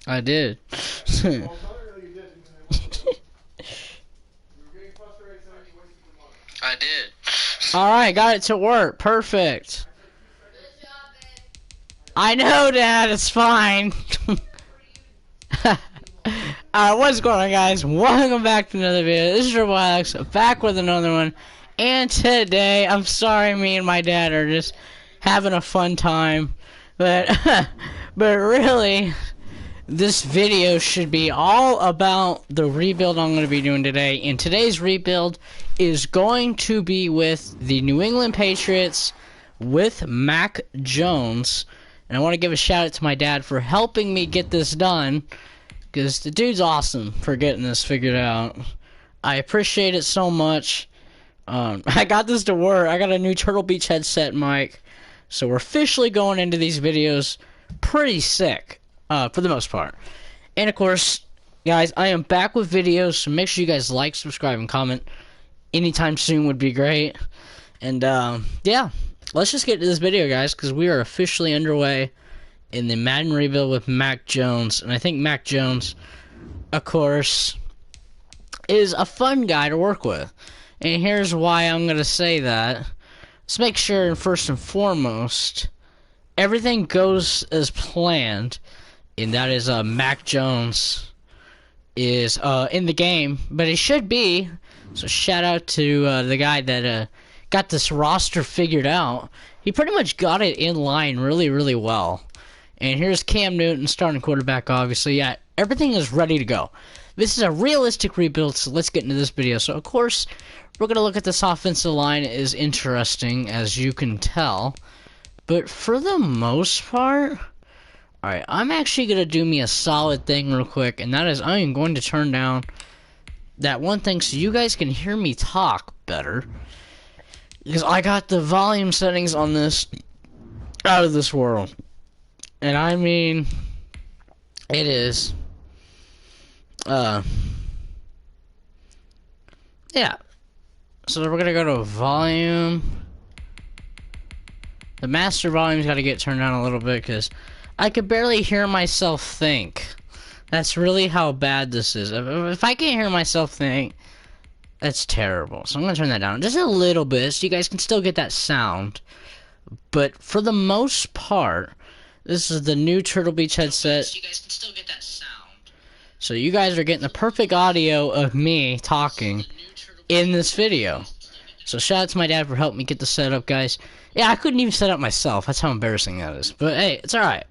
I did. I did. Alright, got it to work. Perfect. I know, Dad. It's fine. What's going on, guys? Welcome back to another video. This is your Alex, back with another one. And today, I'm sorry me and my dad are just having a fun time. But, but really, this video should be all about the rebuild I'm going to be doing today. And today's rebuild is going to be with the New England Patriots with Mac Jones. And I want to give a shout out to my dad for helping me get this done, because the dude's awesome for getting this figured out. I appreciate it so much. I got this to work. I got a new Turtle Beach headset mic. So we're officially going into these videos pretty sick, for the most part. And of course, guys, I am back with videos, so make sure you guys like, subscribe, and comment. Anytime soon would be great. And, yeah, let's just get to this video, guys, because we are officially underway in the Madden rebuild with Mac Jones. And I think Mac Jones, of course, is a fun guy to work with. And here's why I'm going to say that. Let's make sure, first and foremost, everything goes as planned. And that is, Mac Jones is in the game. But he should be. So shout out to the guy that got this roster figured out. He pretty much got it in line really, really well. And here's Cam Newton, starting quarterback, obviously. Yeah, everything is ready to go. This is a realistic rebuild, so let's get into this video. So, of course, we're going to look at this offensive line. It is interesting, as you can tell. But for the most part, alright, I'm actually going to do me a solid thing real quick. And that is, I am going to turn down that one thing so you guys can hear me talk better. Because I got the volume settings on this out of this world. And I mean, it is, yeah. So we're gonna go to volume. The master volume's gotta get turned down a little bit because I could barely hear myself think. That's really how bad this is. If I can't hear myself think, that's terrible. So I'm gonna turn that down just a little bit so you guys can still get that sound. But for the most part, this is the new Turtle Beach headset. So you guys can still get that sound. So you guys are getting the perfect audio of me talking in this video. So shout out to my dad for helping me get this set up, guys. Yeah, I couldn't even set up myself. That's how embarrassing that is. But hey, it's alright.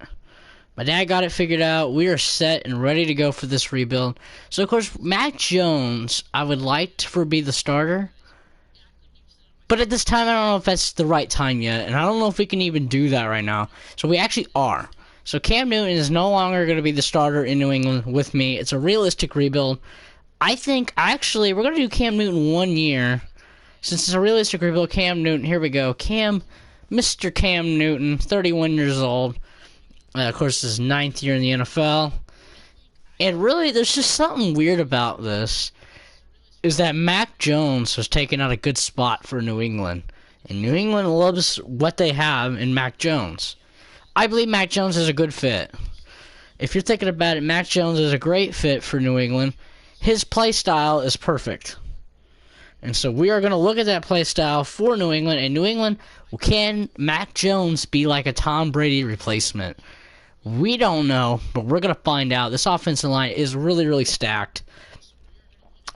My dad got it figured out. We are set and ready to go for this rebuild. So of course, Mac Jones, I would like to be the starter. But at this time, I don't know if that's the right time yet, and I don't know if we can even do that right now. So we actually are. So Cam Newton is no longer going to be the starter in New England with me. It's a realistic rebuild. I think, actually, we're going to do Cam Newton 1 year. Since it's a realistic rebuild, Cam Newton, here we go. Mr. Cam Newton, 31 years old. Of course, his 9th year in the NFL. And really, there's just something weird about this. Is that Mac Jones was taking out a good spot for New England. And New England loves what they have in Mac Jones. I believe Mac Jones is a good fit. If you're thinking about it, Mac Jones is a great fit for New England. His play style is perfect. And so we are going to look at that play style for New England. And New England, can Mac Jones be like a Tom Brady replacement? We don't know, but we're going to find out. This offensive line is really, really stacked.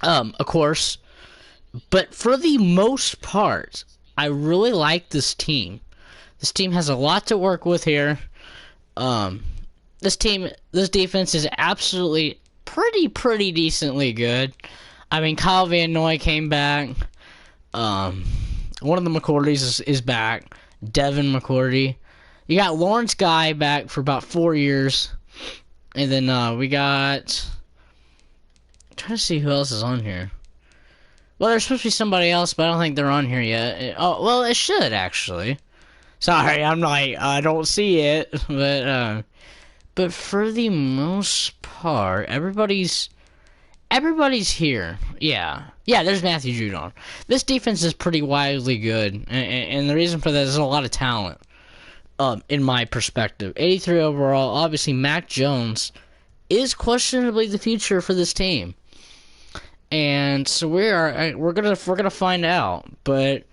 Of course, but for the most part, I really like this team. This team has a lot to work with here. This defense is absolutely pretty decently good. I mean, Kyle Van Noy came back. One of the McCourtys is back. Devin McCourty. You got Lawrence Guy back for about 4 years. And then, we got, I'm trying to see who else is on here. Well, there's supposed to be somebody else, but I don't think they're on here yet. Oh, well, it should, actually. Sorry, I don't see it. But for the most part, everybody's here. Yeah, there's Matthew Judon. This defense is pretty wildly good. And the reason for that is a lot of talent. In my perspective. 83 overall. Obviously, Mac Jones is questionably the future for this team. And so we're gonna find out. But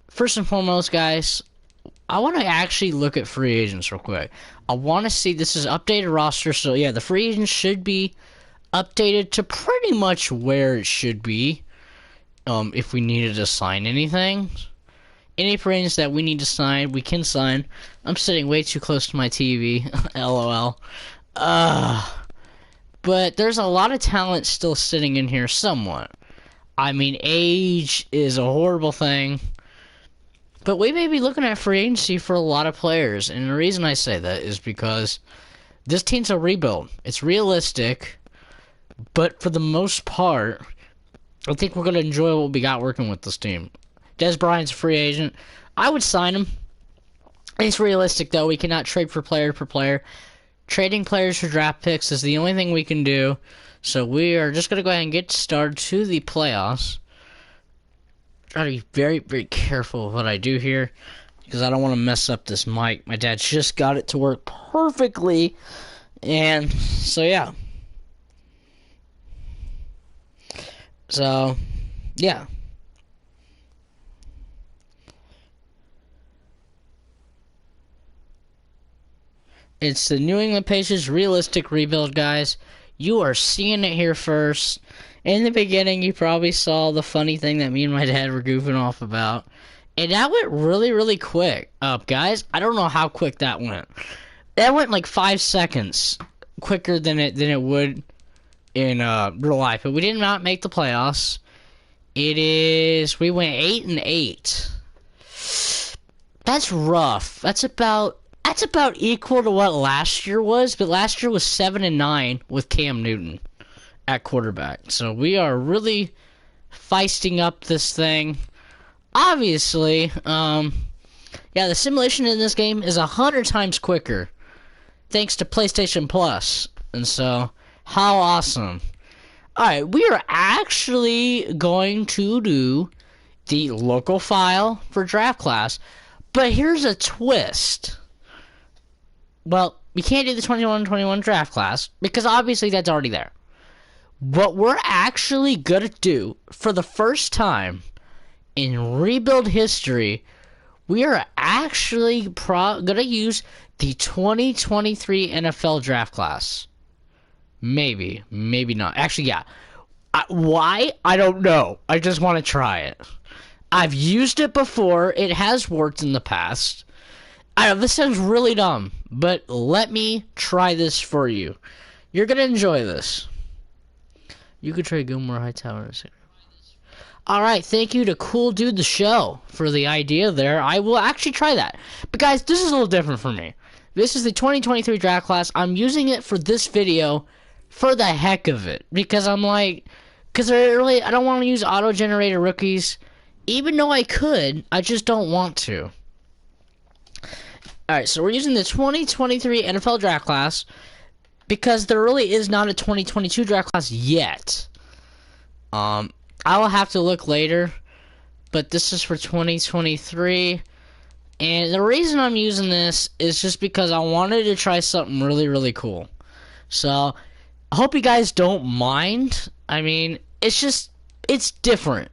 first and foremost, guys, I want to actually look at free agents real quick. I want to see, this is updated roster, so yeah, the free agents should be updated to pretty much where it should be. If we needed to sign anything, any free agents that we need to sign, we can sign. I'm sitting way too close to my TV. LOL. But there's a lot of talent still sitting in here somewhat. I mean, age is a horrible thing. But we may be looking at free agency for a lot of players. And the reason I say that is because this team's a rebuild. It's realistic. But for the most part, I think we're going to enjoy what we got working with this team. Des Bryant's a free agent. I would sign him. It's realistic, though. We cannot trade for player per player. Trading players for draft picks is the only thing we can do. So we are just going to go ahead and get started to the playoffs. Try to be very, very careful of what I do here, because I don't want to mess up this mic. My dad just got it to work perfectly. And so, yeah. So, yeah. It's the New England Patriots realistic rebuild, guys. You are seeing it here first. In the beginning, you probably saw the funny thing that me and my dad were goofing off about. And that went really, really quick. Guys, I don't know how quick that went. That went like 5 seconds quicker than it would in real life. But we did not make the playoffs. We went 8-8. That's rough. That's about equal to what last year was, but last year was 7-9 with Cam Newton at quarterback. So we are really feisting up this thing. Obviously, yeah, the simulation in this game is 100 times quicker thanks to PlayStation Plus. And so, how awesome. Alright, we are actually going to do the local file for draft class. But here's a twist. Well, we can't do the 21-21 draft class because obviously that's already there. What we're actually going to do for the first time in rebuild history, we are actually going to use the 2023 NFL draft class. Maybe not. Actually, yeah. Why? I don't know. I just want to try it. I've used it before. It has worked in the past. I know, this sounds really dumb, but let me try this for you. You're going to enjoy this. You could trade Gilmore Hightower. Alright, thank you to Cool Dude the Show for the idea there. I will actually try that. But guys, this is a little different for me. This is the 2023 draft class. I'm using it for this video for the heck of it. Because I'm like, I don't want to use auto-generated rookies. Even though I could, I just don't want to. Alright, so we're using the 2023 NFL draft class because there really is not a 2022 draft class yet. I will have to look later, but this is for 2023. And the reason I'm using this is just because I wanted to try something really, really cool. So, I hope you guys don't mind. I mean, it's different.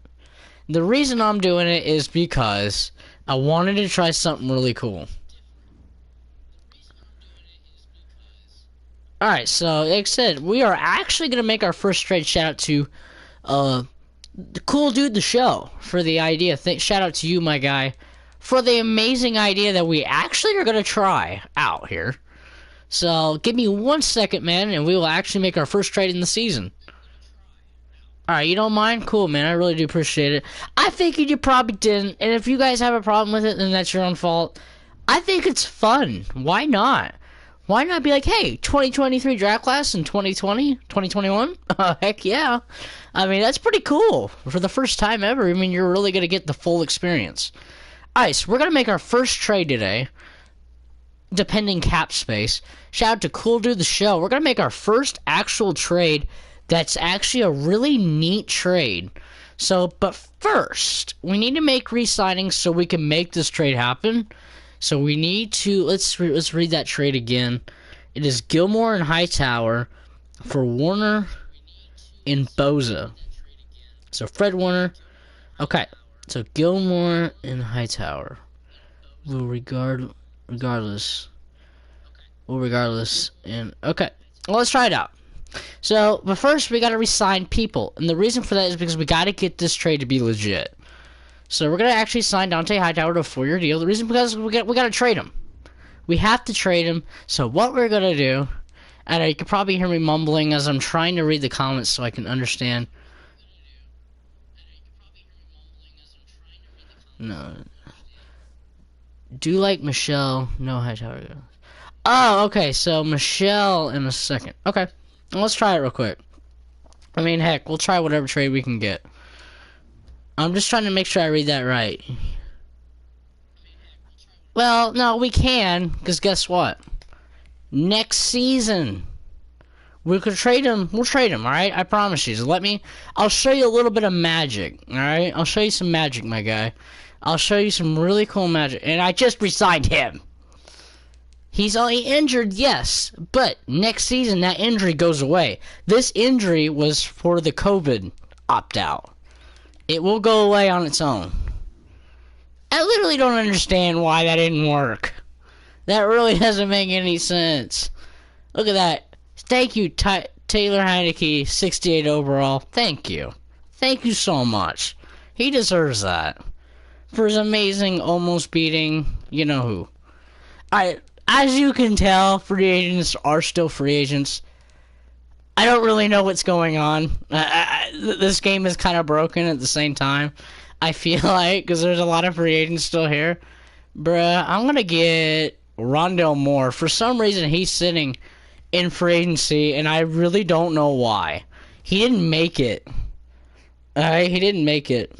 The reason I'm doing it is because I wanted to try something really cool. Alright, so like I said, we are actually going to make our first trade. Shout out to the Cool Dude the Show for the idea. Shout out to you, my guy, for the amazing idea that we actually are going to try out here. So give me 1 second, man, and we will actually make our first trade in the season. Alright, you don't mind? Cool, man. I really do appreciate it. I figured you probably didn't, and if you guys have a problem with it, then that's your own fault. I think it's fun. Why not? Why not be like, hey, 2023 draft class in 2020, 2021? Heck yeah. I mean, that's pretty cool. For the first time ever, I mean, you're really going to get the full experience. Alright, so we're going to make our first trade today. Depending cap space. Shout out to Cool Dude the Show. We're going to make our first actual trade that's actually a really neat trade. So, but first, we need to make re-signings so we can make this trade happen. So we need to, let's read that trade again. It is Gilmore and Hightower for Warner and Boza. So Fred Warner. Okay. So Gilmore and Hightower. Regardless. And okay. Well, let's try it out. So, but first we gotta resign people. And the reason for that is because we gotta get this trade to be legit. So we're gonna actually sign Dante Hightower to a 4-year deal. The reason because we gotta trade him. We have to trade him. So what we're gonna do, and you can probably hear me mumbling as I'm trying to read the comments so I can understand. No. Do like Michelle. No Hightower. Oh, okay. So Michelle in a second. Okay. Well, let's try it real quick. I mean, heck, we'll try whatever trade we can get. I'm just trying to make sure I read that right. Well, no, we can, because guess what? Next season, we could trade him. We'll trade him, alright? I promise you. So I'll show you a little bit of magic, alright? I'll show you some magic, my guy. I'll show you some really cool magic. And I just resigned him. He's only injured, yes, but next season that injury goes away. This injury was for the COVID opt-out. It will go away on its own. I literally don't understand why that didn't work. That really doesn't make any sense. Look at that. Thank you, Taylor Heineke, 68 overall. Thank you. Thank you so much. He deserves that. For his amazing almost beating you-know-who. As you can tell, free agents are still free agents. I don't really know what's going on. This game is kind of broken at the same time. I feel like, because there's a lot of free agents still here. Bruh, I'm going to get Rondale Moore. For some reason, he's sitting in free agency, and I really don't know why. He didn't make it. Alright, he didn't make it.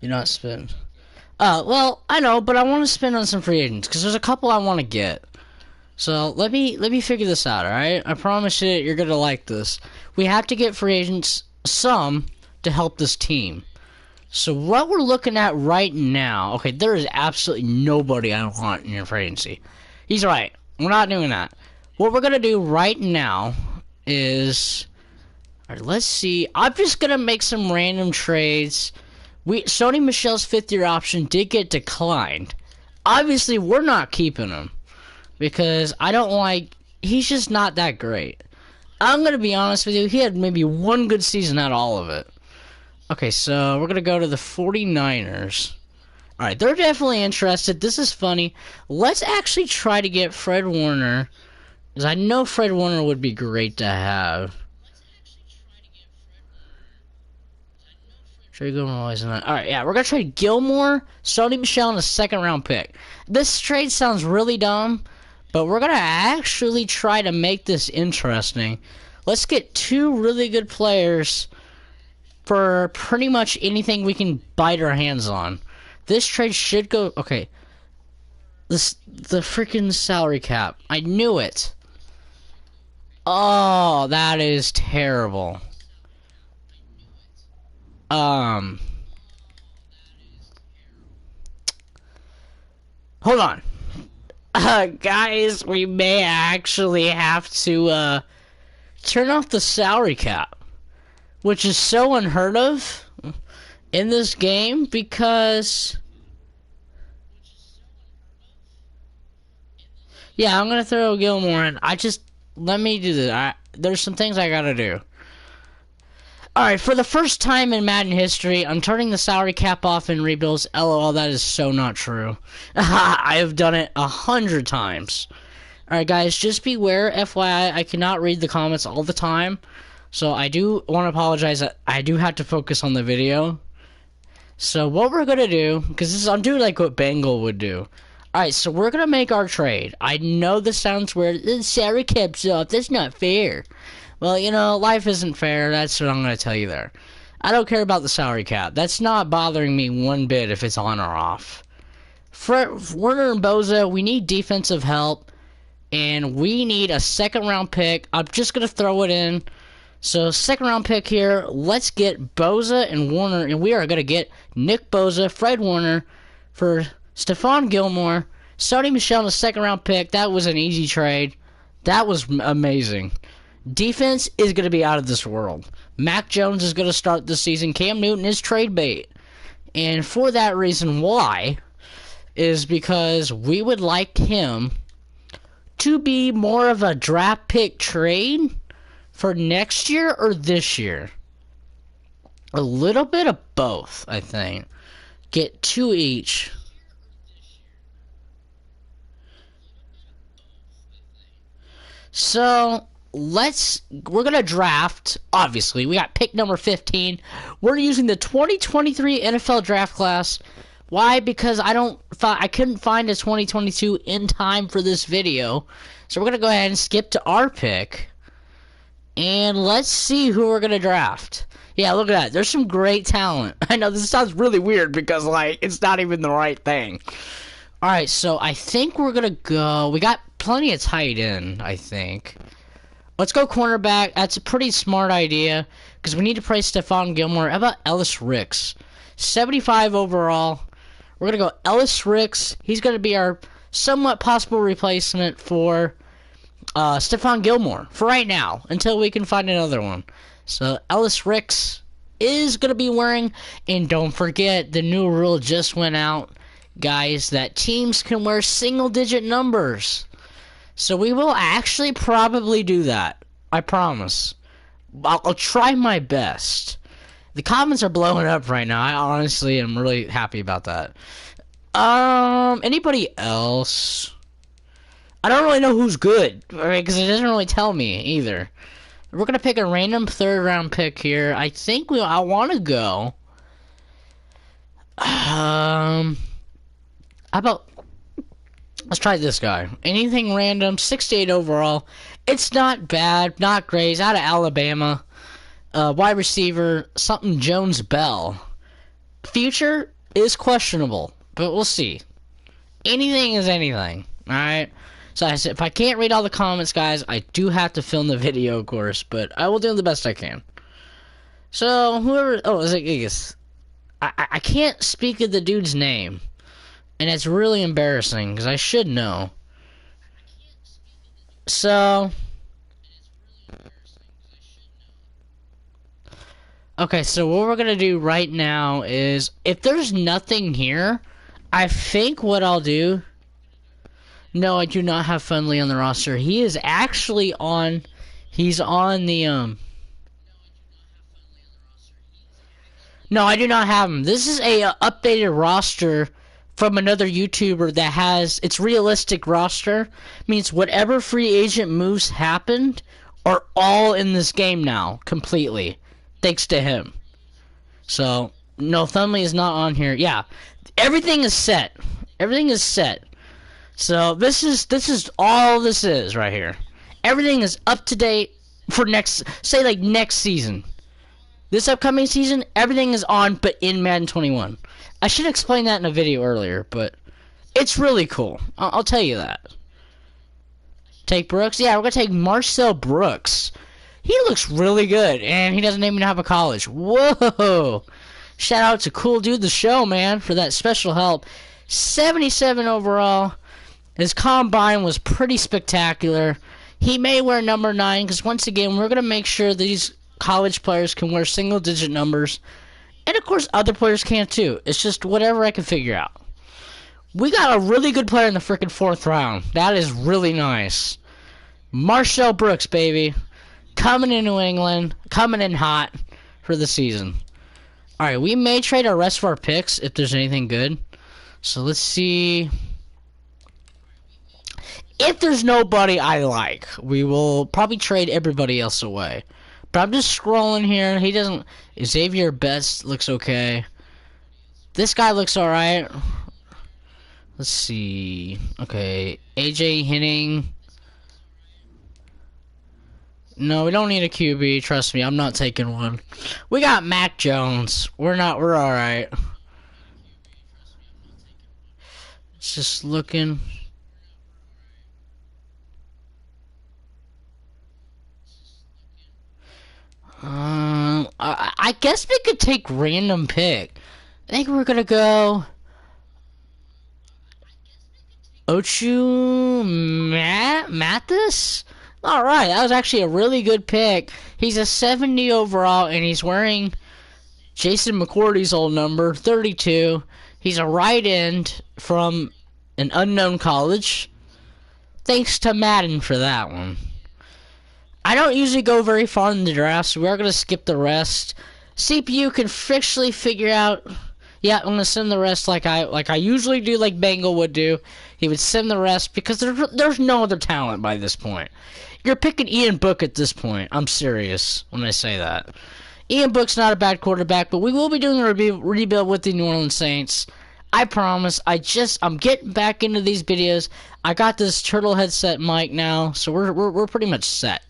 You're not spend. Well, I know, but I want to spend on some free agents, because there's a couple I want to get. So, let me figure this out, alright? I promise you, you're going to like this. We have to get free agents, some, to help this team. So, what we're looking at right now... Okay, there is absolutely nobody I want in your free agency. He's right. We're not doing that. What we're going to do right now is... Alright, let's see. I'm just going to make some random trades. Sony Michel's 5th-year option did get declined. Obviously, we're not keeping him. Because I don't like... He's just not that great. I'm going to be honest with you. He had maybe one good season out of all of it. Okay, so we're going to go to the 49ers. Alright, they're definitely interested. This is funny. Let's actually try to get Fred Warner. Because I know Fred Warner would be great to have. Alright, yeah, we're going to trade Gilmore, Sony Michel, and a 2nd-round pick. This trade sounds really dumb. But we're going to actually try to make this interesting. Let's get 2 really good players for pretty much anything we can bite our hands on. This trade should go... Okay. The freaking salary cap. I knew it. Oh, that is terrible. Hold on. Guys, we may actually have to, turn off the salary cap. Which is so unheard of in this game, because... Yeah, I'm gonna throw Gilmore in. Let me do this. There's some things I gotta do. Alright, for the first time in Madden history, I'm turning the salary cap off in rebuilds. LOL, that is so not true. I have done it 100 times. Alright, guys, just beware. FYI, I cannot read the comments all the time. So I do want to apologize that I do have to focus on the video. So what we're going to do, because I'm doing like what Bengal would do. Alright, so we're going to make our trade. I know this sounds weird. The salary cap's off. That's not fair. Well, you know, life isn't fair. That's what I'm going to tell you there. I don't care about the salary cap. That's not bothering me one bit if it's on or off. For Warner and Boza, we need defensive help. And we need a 2nd-round pick. I'm just going to throw it in. So, 2nd-round pick here. Let's get Boza and Warner. And we are going to get Nick Boza, Fred Warner for Stephon Gilmore, Sony Michel in the second round pick. That was an easy trade. That was amazing. Defense is going to be out of this world. Mac Jones is going to start this season. Cam Newton is trade bait. And for that reason, why, is because we would like him to be more of a draft pick trade for next year or this year. A little bit of both, I think. Get 2 each. So, we're going to draft, obviously. We got pick number 15. We're using the 2023 NFL draft class. Why? Because I couldn't find a 2022 in time for this video. So we're going to go ahead and skip to our pick. And let's see who we're going to draft. Yeah, look at that. There's some great talent. I know this sounds really weird because, like, it's not even the right thing. Alright, so I think we're going to go. We got plenty of tight end, I think. Let's go cornerback. That's a pretty smart idea because we need to play Stephon Gilmore. How about Ellis Ricks? 75 overall. We're going to go Ellis Ricks. He's going to be our somewhat possible replacement for Stephon Gilmore for right now until we can find another one. So Ellis Ricks is going to be wearing, and don't forget, the new rule just went out, guys, that teams can wear single-digit numbers. So we will actually probably do that. I promise. I'll try my best. The comments are blowing up right now. I honestly am really happy about that. Anybody else? I don't really know who's good, because it doesn't really tell me either. We're going to pick a random third-round pick here. I think I want to go. How about... Let's try this guy. Anything random. 68 overall. It's not bad. Not great. He's out of Alabama. Wide receiver. Something Jones-Bell. Future is questionable. But we'll see. Anything is anything. Alright? So I said, if I can't read all the comments, guys, I do have to film the video, of course, but I will do the best I can. So, whoever... Oh, is it... I can't speak of the dude's name. And it's really embarrassing, because I should know. So... Okay, so what we're going to do right now is... If there's nothing here, I think what I'll do... No, I do not have Funley on the roster. He is actually on... He's on the, No, I do not have him. This is a updated roster from another YouTuber that has... It's realistic roster. Means whatever free agent moves happened are all in this game now. Completely. Thanks to him. So, no, Funley is not on here. Yeah. Everything is set. Everything is set. So this is all this is right here. Everything is up to date for next season. This upcoming season, everything is on but in Madden 21. I should explain that in a video earlier, but it's really cool. I'll tell you that. Take Brooks? Yeah, we're going to take Marcel Brooks. He looks really good, and he doesn't even have a college. Whoa! Shout out to Cool Dude the Show, man, for that special help. 77 overall. His combine was pretty spectacular. He may wear number 9 because, once again, we're going to make sure these college players can wear single-digit numbers. And, of course, other players can, too. It's just whatever I can figure out. We got a really good player in the freaking 4th round. That is really nice. Marcel Brooks, baby. Coming in New England. Coming in hot for the season. Alright, we may trade our rest of our picks if there's anything good. So, let's see... If there's nobody I like, we will probably trade everybody else away. But I'm just scrolling here. He doesn't... Xavier Best looks okay. This guy looks alright. Let's see. Okay. AJ Henning. No, we don't need a QB. Trust me, I'm not taking one. We got Mac Jones. We're alright. It's just looking... I guess we could take random pick. I think we're gonna go... Ochu Mathis? Alright, that was actually a really good pick. He's a 70 overall, and he's wearing Jason McCourty's old number, 32. He's a right end from an unknown college. Thanks to Madden for that one. I don't usually go very far in the draft, so we're going to skip the rest. CPU can officially figure out... Yeah, I'm going to send the rest like I usually do, like Bengal would do. He would send the rest because there's no other talent by this point. You're picking Ian Book at this point. I'm serious when I say that. Ian Book's not a bad quarterback, but we will be doing a rebuild with the New Orleans Saints. I promise. I'm getting back into these videos. I got this turtle headset mic now, so we're pretty much set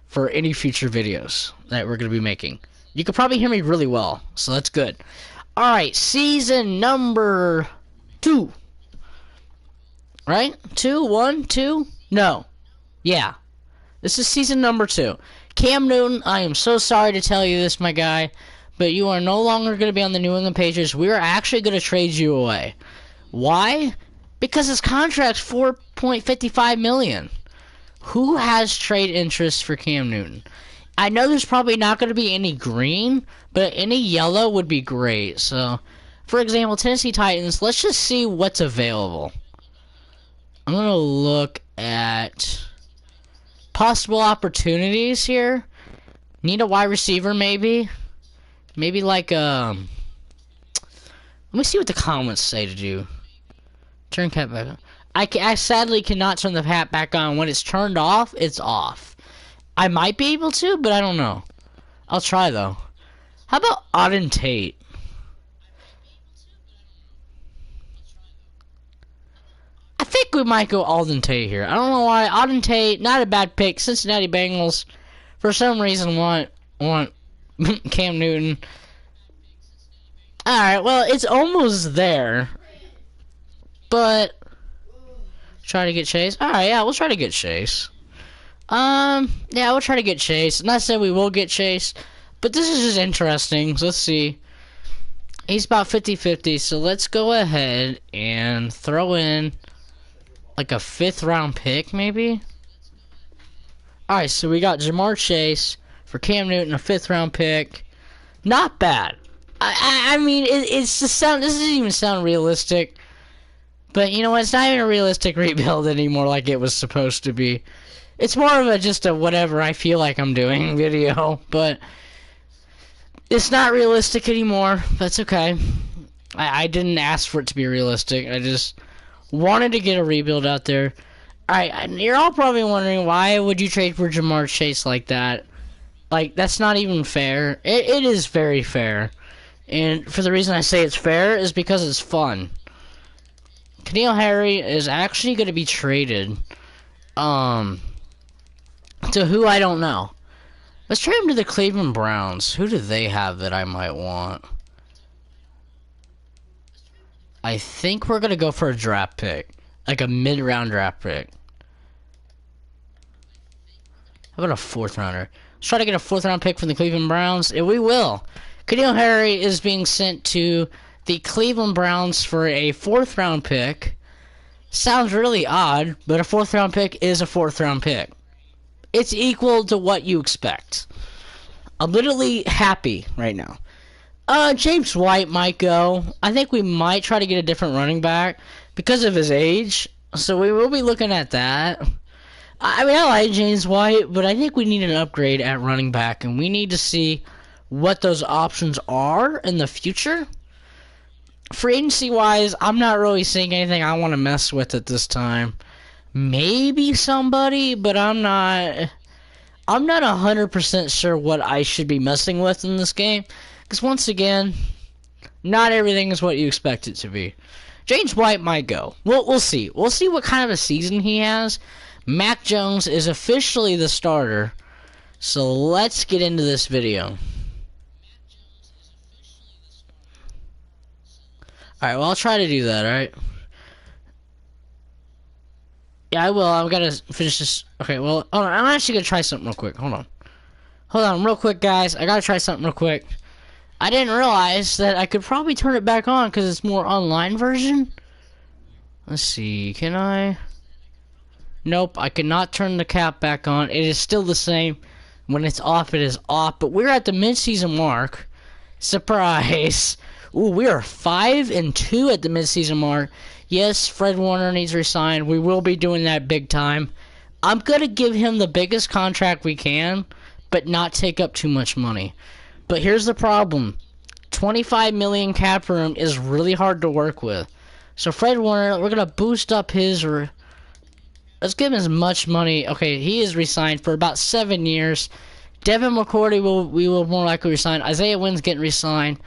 for any future videos that we're going to be making. You can probably hear me really well, so that's good. Alright, season number 2. Right? 2? 1? 2? No. Yeah. This is season number 2. Cam Newton, I am so sorry to tell you this, my guy, but you are no longer going to be on the New England Patriots. We are actually going to trade you away. Why? Because his contract's $4.55 million. Who has trade interest for Cam Newton? I know there's probably not going to be any green, but any yellow would be great. So, for example, Tennessee Titans, let's just see what's available. I'm going to look at possible opportunities here. Need a wide receiver, maybe. Maybe like, let me see what the comments say to do. Turn cap back on. I sadly cannot turn the hat back on. When it's turned off, it's off. I might be able to, but I don't know. I'll try, though. How about Auden Tate? I think we might go Auden Tate here. I don't know why. Auden Tate, not a bad pick. Cincinnati Bengals, for some reason, want Cam Newton. Alright, well, it's almost there. But, try to get Chase. Alright, yeah, we'll try to get Chase. Yeah, we'll try to get Chase. Not saying we will get Chase, but this is just interesting. So let's see. He's about 50-50, so let's go ahead and throw in like a 5th round pick, maybe? Alright, so we got Jamar Chase for Cam Newton, a 5th round pick. Not bad. I mean, it's just this doesn't even sound realistic. But you know what? It's not even a realistic rebuild anymore like it was supposed to be. It's more of just a whatever I feel like I'm doing video, but it's not realistic anymore. That's okay. I didn't ask for it to be realistic. I just wanted to get a rebuild out there. Alright, you're all probably wondering, why would you trade for Jamar Chase like that? Like, that's not even fair. It is very fair. And for the reason I say it's fair is because it's fun. N'Keal Harry is actually going to be traded. To who I don't know. Let's trade him to the Cleveland Browns. Who do they have that I might want? I think we're going to go for a draft pick. Like a mid-round draft pick. How about a 4th rounder? Let's try to get a 4th round pick from the Cleveland Browns. And we will. N'Keal Harry is being sent to the Cleveland Browns for a 4th round pick. Sounds really odd, but a 4th round pick is a 4th round pick. It's equal to what you expect. I'm literally happy right now. James White might go. I think we might try to get a different running back because of his age. So we will be looking at that. I mean, I like James White, but I think we need an upgrade at running back, and we need to see what those options are in the future. Free agency-wise, I'm not really seeing anything I want to mess with at this time. Maybe somebody, but I'm not 100% sure what I should be messing with in this game. Because once again, not everything is what you expect it to be. James White might go. We'll see. We'll see what kind of a season he has. Mac Jones is officially the starter. So let's get into this video. Alright, well, I'll try to do that, alright? Yeah, I will. I've got to finish this. Okay, well, hold on. I'm actually going to try something real quick. Hold on. Hold on real quick, guys. I got to try something real quick. I didn't realize that I could probably turn it back on because it's more online version. Let's see, can I? Nope, I cannot turn the cap back on. It is still the same. When it's off, it is off. But we're at the mid-season mark. Surprise! Ooh, we are 5-2 at the mid-season mark. Yes, Fred Warner needs resigned. We will be doing that big time. I'm gonna give him the biggest contract we can, but not take up too much money. But here's the problem: 25 million cap room is really hard to work with. So Fred Warner, we're gonna boost up his. Let's give him as much money. Okay, he is resigned for about 7 years. Devin McCourty we will more likely resign. Isaiah Wynn's getting resigned.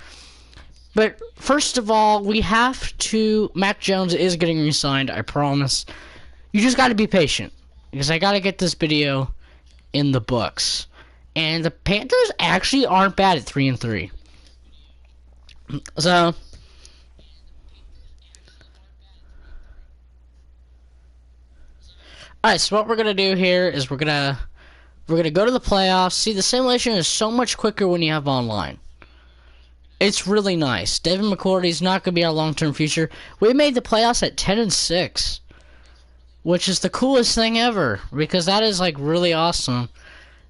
But first of all, we have to. Mac Jones is getting resigned. I promise. You just got to be patient because I got to get this video in the books. And the Panthers actually aren't bad at 3-3. So. Alright, so what we're gonna do here is we're gonna go to the playoffs. See, the simulation is so much quicker when you have online. It's really nice. Devin McCourty's not gonna be our long-term future. We made the playoffs at 10-6, which is the coolest thing ever because that is like really awesome.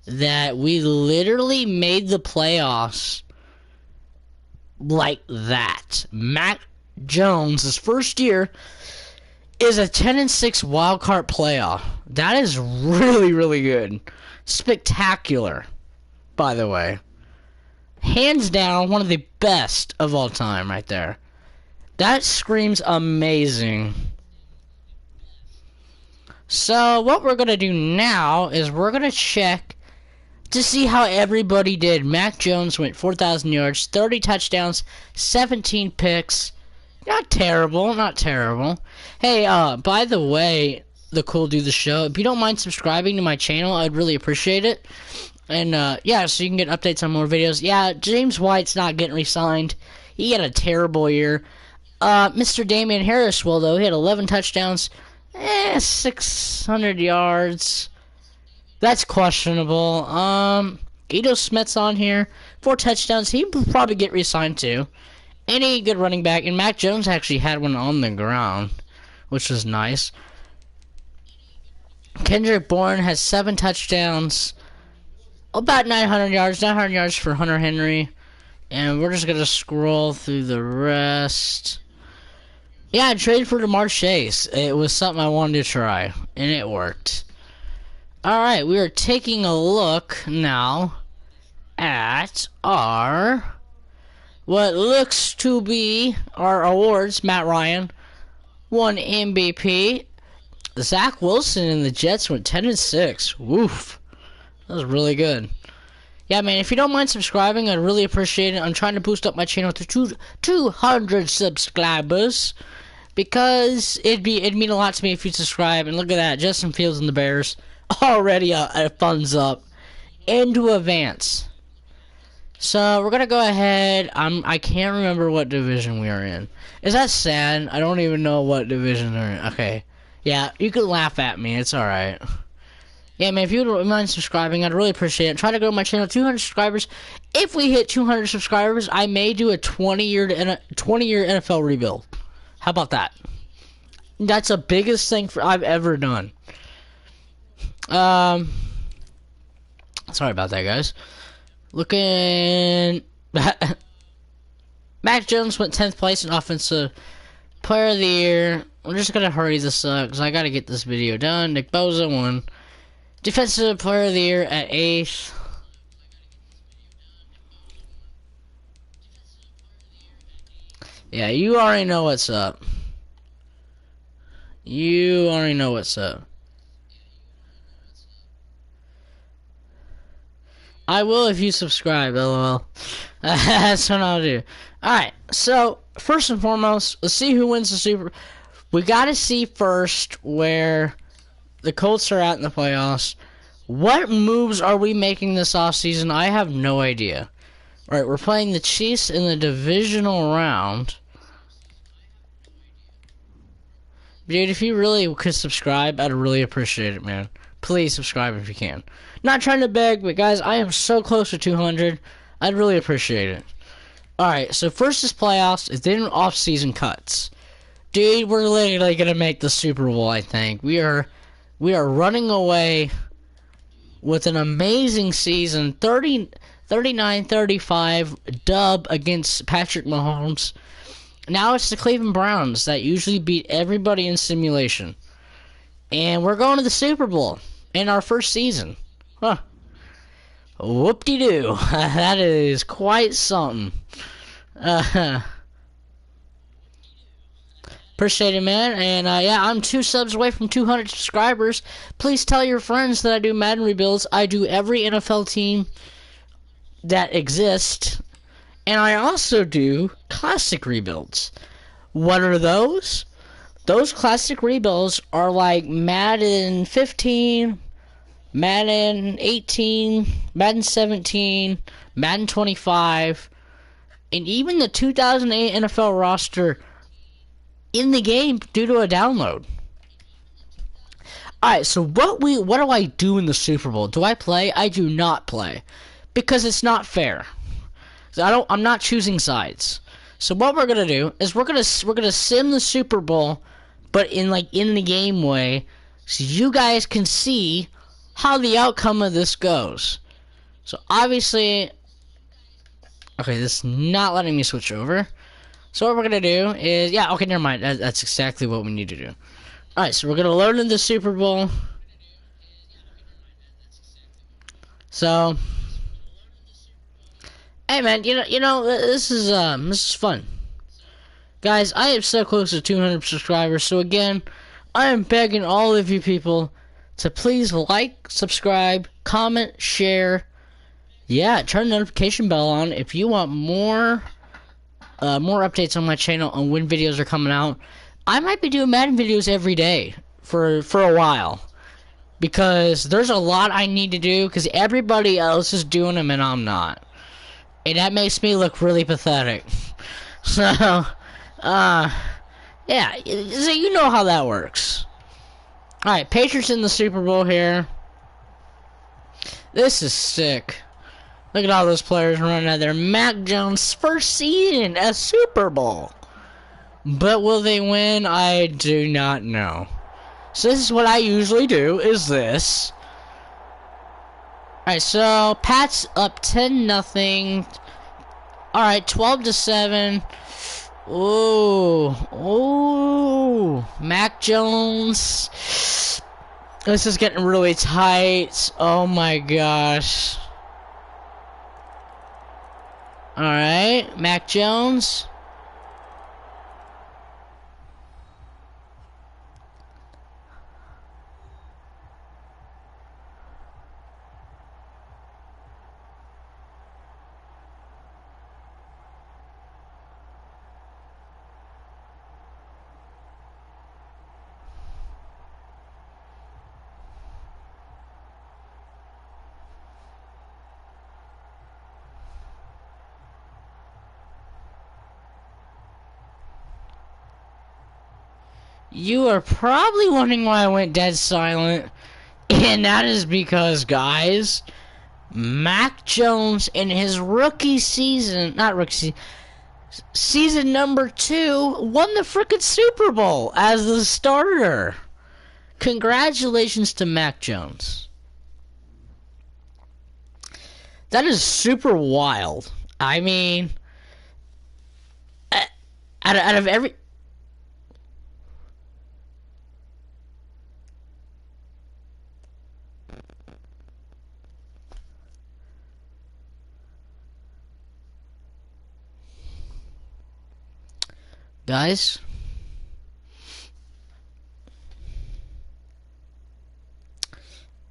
That we literally made the playoffs like that. Mac Jones, his first year, is a 10-6 wildcard playoff. That is really, really good. Spectacular, by the way. Hands down, one of the best of all time right there. That screams amazing. So, what we're going to do now is we're going to check to see how everybody did. Mac Jones went 4,000 yards, 30 touchdowns, 17 picks. Not terrible, not terrible. Hey, by the way, the cool dude of the show, if you don't mind subscribing to my channel, I'd really appreciate it. And, yeah, so you can get updates on more videos. Yeah, James White's not getting re-signed. He had a terrible year. Mr. Damian Harris, well, though, he had 11 touchdowns, 600 yards. That's questionable. Guido Smith's on here, 4 touchdowns. He will probably get re-signed, too. Any good running back, and Mac Jones actually had one on the ground, which was nice. Kendrick Bourne has 7 touchdowns, about 900 yards for Hunter Henry, and we're just going to scroll through the rest. Yeah, I traded for DeMar Chase. It was something I wanted to try, and it worked. Alright, we are taking a look now at our... what looks to be our awards. Matt Ryan won MVP. Zach Wilson and the Jets went 10-6. Woof. That was really good. Yeah, man, if you don't mind subscribing, I'd really appreciate it. I'm trying to boost up my channel to 200 subscribers. Because it'd mean a lot to me if you subscribe. And look at that. Justin Fields and the Bears already a thumbs up. Into advance. So, we're going to go ahead. I can't remember what division we are in. Is that sad? I don't even know what division they're in. Okay. Yeah, you can laugh at me. It's alright. Yeah, man, if you wouldn't mind subscribing, I'd really appreciate it. Try to grow my channel to 200 subscribers. If we hit 200 subscribers, I may do a 20-year NFL rebuild. How about that? That's the biggest thing I've ever done. Sorry about that, guys. Looking... Mac Jones went 10th place in Offensive Player of the Year. I'm just going to hurry this up because I got to get this video done. Nick Bosa won Defensive Player of the Year at 8th. Yeah, you already know what's up. You already know what's up. I will if you subscribe, lol. That's what I'll do. Alright, so, first and foremost, let's see who wins the Super... We gotta see first where the Colts are at in the playoffs. What moves are we making this offseason? I have no idea. Alright, we're playing the Chiefs in the divisional round. Dude, if you really could subscribe, I'd really appreciate it, man. Please subscribe if you can. Not trying to beg, but guys, I am so close to 200. I'd really appreciate it. Alright, so first is playoffs, and then off-season cuts. Dude, we're literally gonna make the Super Bowl, I think. We are running away with an amazing season. 39-35 dub against Patrick Mahomes. Now it's the Cleveland Browns that usually beat everybody in simulation. And we're going to the Super Bowl in our first season. Huh. Whoop-de-doo. That is quite something. Appreciate it, man. And yeah, I'm 2 subs away from 200 subscribers. Please tell your friends that I do Madden rebuilds. I do every NFL team that exists. And I also do classic rebuilds. What are those? Those classic rebuilds are like Madden 15, Madden 18, Madden 17, Madden 25, and even the 2008 NFL roster in the game due to a download. Alright, so what do I do in the Super Bowl? Do I play? I do not play. Because it's not fair. So I'm not choosing sides. So what we're gonna do is we're gonna sim the Super Bowl, but in the game way, so you guys can see how the outcome of this goes. So obviously, okay, this is not letting me switch over. So what we're gonna do is, yeah, okay, never mind. That's exactly what we need to do. All right, so we're gonna load in the Super Bowl. So, hey man, you know, this is fun, guys. I am so close to 200 subscribers. So again, I am begging all of you people to please like, subscribe, comment, share. Yeah, turn the notification bell on if you want more updates on my channel on when videos are coming out. I might be doing Madden videos every day for a while, because there's a lot I need to do because everybody else is doing them and I'm not, and that makes me look really pathetic. So yeah, so you know how that works. Alright, Patriots in the Super Bowl here. This is sick. Look at all those players running out there. Mac Jones' first season, a Super Bowl. But will they win? I do not know. So this is what I usually do, is this. Alright, so Pat's up 10-0. Alright, 12-7. Ooh. Ooh. Mac Jones. This is getting really tight. Oh my gosh. Alright, Mac Jones. You are probably wondering why I went dead silent, and that is because, guys, Mac Jones in his rookie season, not rookie season number 2, won the frickin' Super Bowl as the starter. Congratulations to Mac Jones. That is super wild. I mean, out of every... Guys,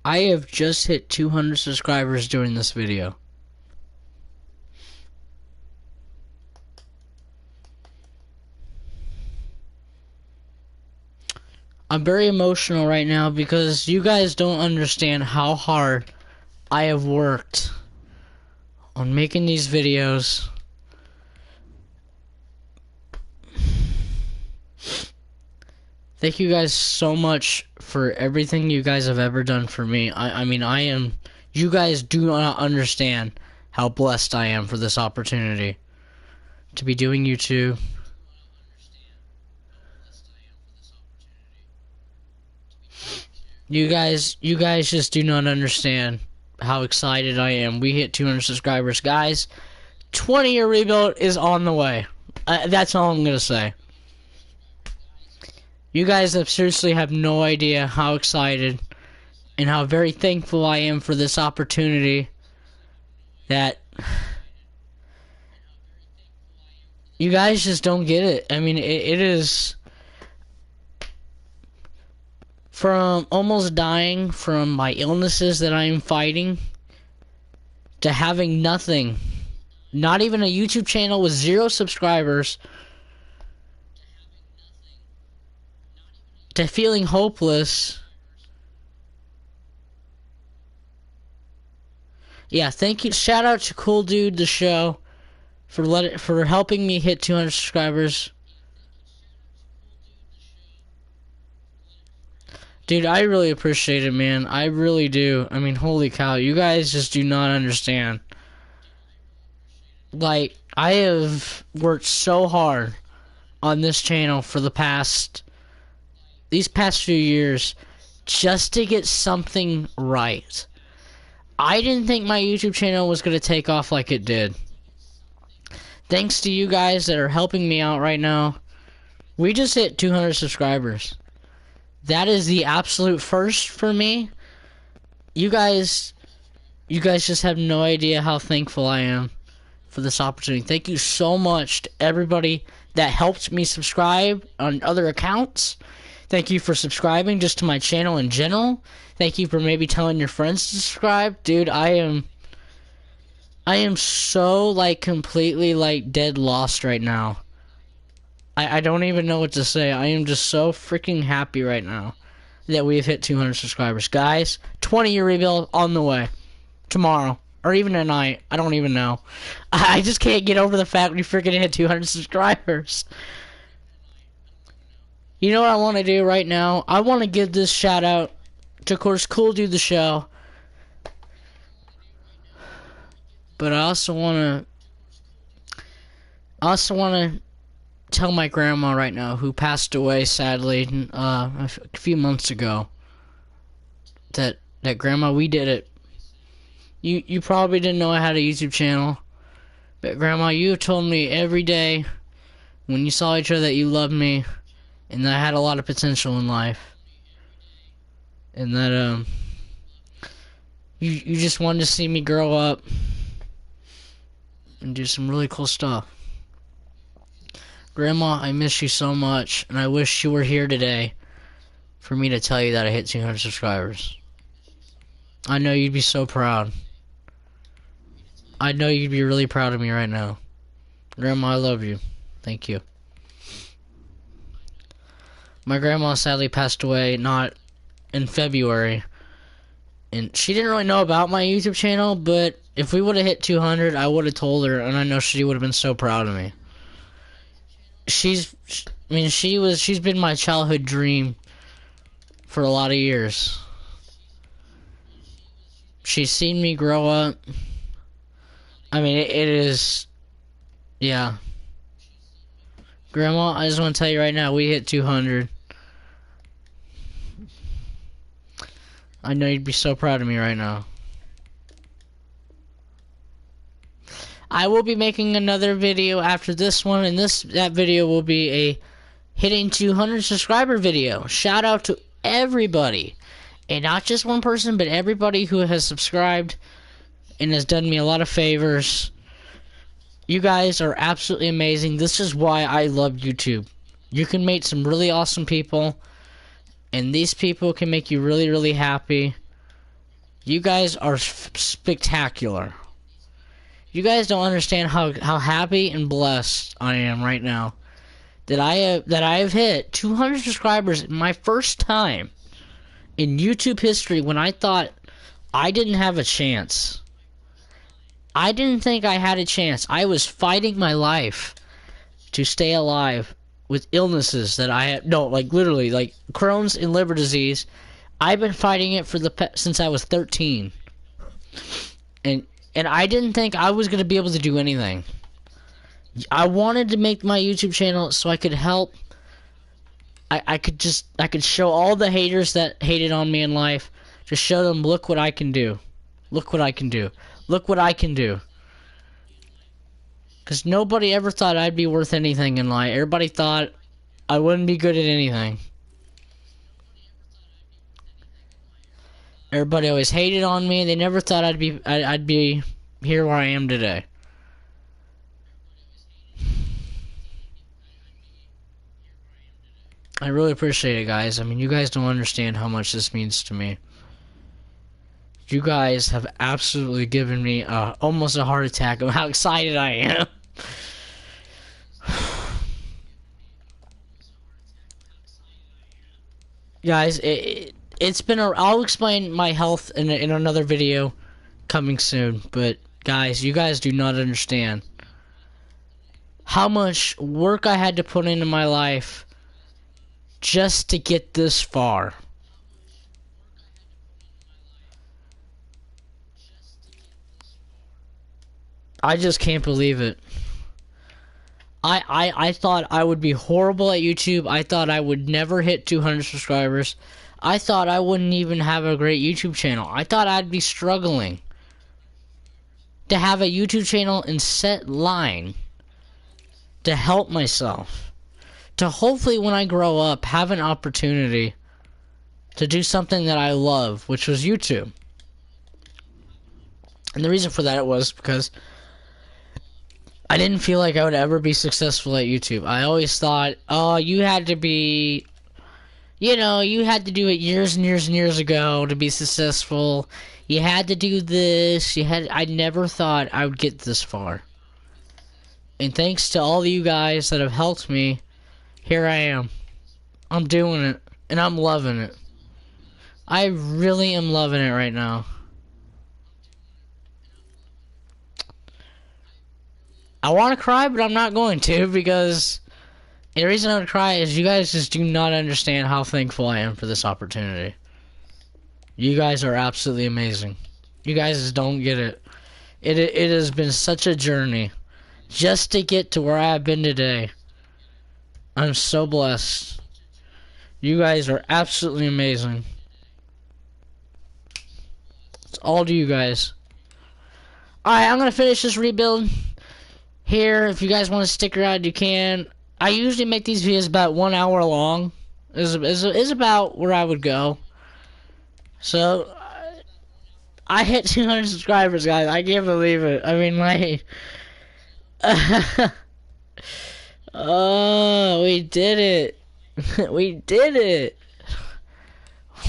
I have just hit 200 subscribers during this video. I'm very emotional right now because you guys don't understand how hard I have worked on making these videos. Thank you guys so much for everything you guys have ever done for me. I mean, you guys do not understand how blessed I am for this opportunity to be doing YouTube. You guys just do not understand how excited I am. We hit 200 subscribers, guys. 20-year rebuild is on the way. That's all I'm gonna say. You guys seriously have no idea how excited and how very thankful I am for this opportunity. That you guys just don't get it. I mean, it is from almost dying from my illnesses that I am fighting to having nothing. Not even a YouTube channel with 0 subscribers. To feeling hopeless. Yeah, thank you. Shout out to Cool Dude the show for helping me hit 200 subscribers. Dude, I really appreciate it, man. I really do. I mean, holy cow, you guys just do not understand. Like, I have worked so hard on this channel for these past few years just to get something right. I didn't think my YouTube channel was going to take off like it did. Thanks to you guys that are helping me out right now. We just hit 200 subscribers. That is the absolute first for me. You guys just have no idea how thankful I am for this opportunity. Thank you so much to everybody that helped me subscribe on other accounts. Thank you for subscribing just to my channel in general. Thank you for maybe telling your friends to subscribe. Dude, I am so, like, completely, like, dead lost right now. I don't even know what to say. I am just so freaking happy right now that we have hit 200 subscribers. Guys, 20-year rebuild on the way. Tomorrow. Or even tonight. I don't even know. I just can't get over the fact we freaking hit 200 subscribers. You know what I want to do right now? I want to give this shout out to, of course, Cool Dude the show. But I also want to tell my grandma right now, who passed away sadly a few months ago, that grandma, we did it. You probably didn't know I had a YouTube channel, but grandma, you told me every day when you saw each other that you loved me and that I had a lot of potential in life, and that you just wanted to see me grow up and do some really cool stuff. Grandma, I miss you so much, and I wish you were here today for me to tell you that I hit 200 subscribers. I know you'd be so proud. I know you'd be really proud of me right now. Grandma, I love you. Thank you. My grandma sadly passed away not in February, and she didn't really know about my YouTube channel, but if we would have hit 200, I would have told her, and I know she would have been so proud of me. She's been my childhood dream for a lot of years. She's seen me grow up. I mean, it is, yeah. Grandma, I just want to tell you right now, we hit 200. I know you'd be so proud of me right now. I will be making another video after this one, and that video will be a hitting 200 subscriber video. Shout out to everybody, and not just one person, but everybody who has subscribed and has done me a lot of favors. You guys are absolutely amazing. This is why I love YouTube. You can meet some really awesome people, and these people can make you really, really happy. You guys are spectacular. You guys don't understand how happy and blessed I am right now that I have hit 200 subscribers my first time in YouTube history, when I thought I didn't have a chance. I didn't think I had a chance. I was fighting my life to stay alive with illnesses that I have. No, like literally, like Crohn's and liver disease. I've been fighting it since I was 13. And I didn't think I was going to be able to do anything. I wanted to make my YouTube channel so I could help I could show all the haters that hated on me in life, just show them, look what I can do. Look what I can do. Look what I can do. Because nobody ever thought I'd be worth anything in life. Everybody thought I wouldn't be good at anything. Everybody always hated on me. They never thought I'd be here where I am today. I really appreciate it, guys. I mean, you guys don't understand how much this means to me. You guys have absolutely given me almost a heart attack of how excited I am. Guys, it's been I'll explain my health in another video coming soon, but guys, you guys do not understand how much work I had to put into my life just to get this far. I just can't believe it. I thought I would be horrible at YouTube. I thought I would never hit 200 subscribers. I thought I wouldn't even have a great YouTube channel. I thought I'd be struggling to have a YouTube channel and set line to help myself. To hopefully when I grow up have an opportunity to do something that I love, which was YouTube. And the reason for that was because I didn't feel like I would ever be successful at YouTube. I always thought, oh, you had to be, you know, you had to do it years and years and years ago to be successful. You had to do this. I never thought I would get this far. And thanks to all of you guys that have helped me, here I am. I'm doing it, and I'm loving it. I really am loving it right now. I want to cry, but I'm not going to, because the reason I would cry is you guys just do not understand how thankful I am for this opportunity. You guys are absolutely amazing. You guys just don't get it. It has been such a journey just to get to where I have been today. I'm so blessed. You guys are absolutely amazing. It's all to you guys. Alright, I'm going to finish this rebuild here. If you guys want to stick around, you can. I usually make these videos about 1 hour long. Is about where I would go. So I hit 200 subscribers, guys. I can't believe it. I mean, like, oh, we did it. We did it.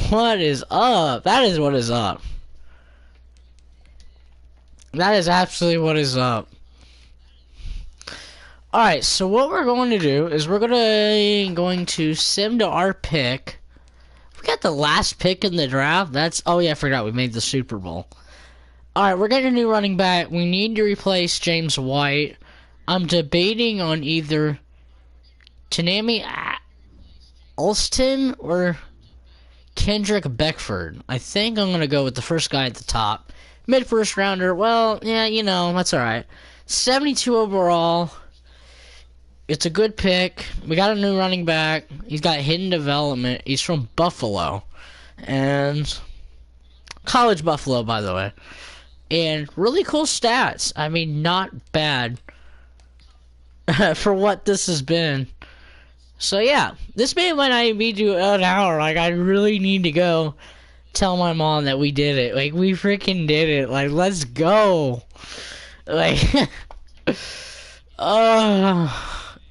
What is up? That is what is up. That is absolutely what is up. Alright, so what we're going to do is we're going to sim to our pick. We got the last pick in the draft. Oh yeah, I forgot we made the Super Bowl. Alright, we're getting a new running back. We need to replace James White. I'm debating on either Tanami Alston or Kendrick Beckford. I think I'm going to go with the first guy at the top. Mid-first rounder, well, yeah, you know, that's alright. 72 overall. It's a good pick. We got a new running back. He's got hidden development. He's from Buffalo. And college Buffalo, by the way. And really cool stats. I mean, not bad for what this has been. So, yeah. This may might not be to an hour. Like, I really need to go tell my mom that we did it. Like, we freaking did it. Like, let's go. Like,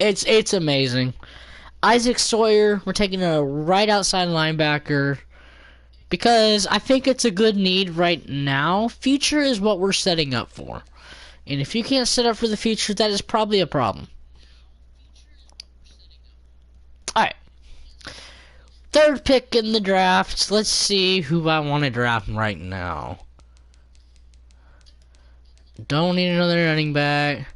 it's amazing. Isaac Sawyer, we're taking a right outside linebacker because I think it's a good need right now. Future is what we're setting up for. And if you can't set up for the future, that is probably a problem. Alright. Third pick in the draft. Let's see who I want to draft right now. Don't need another running back.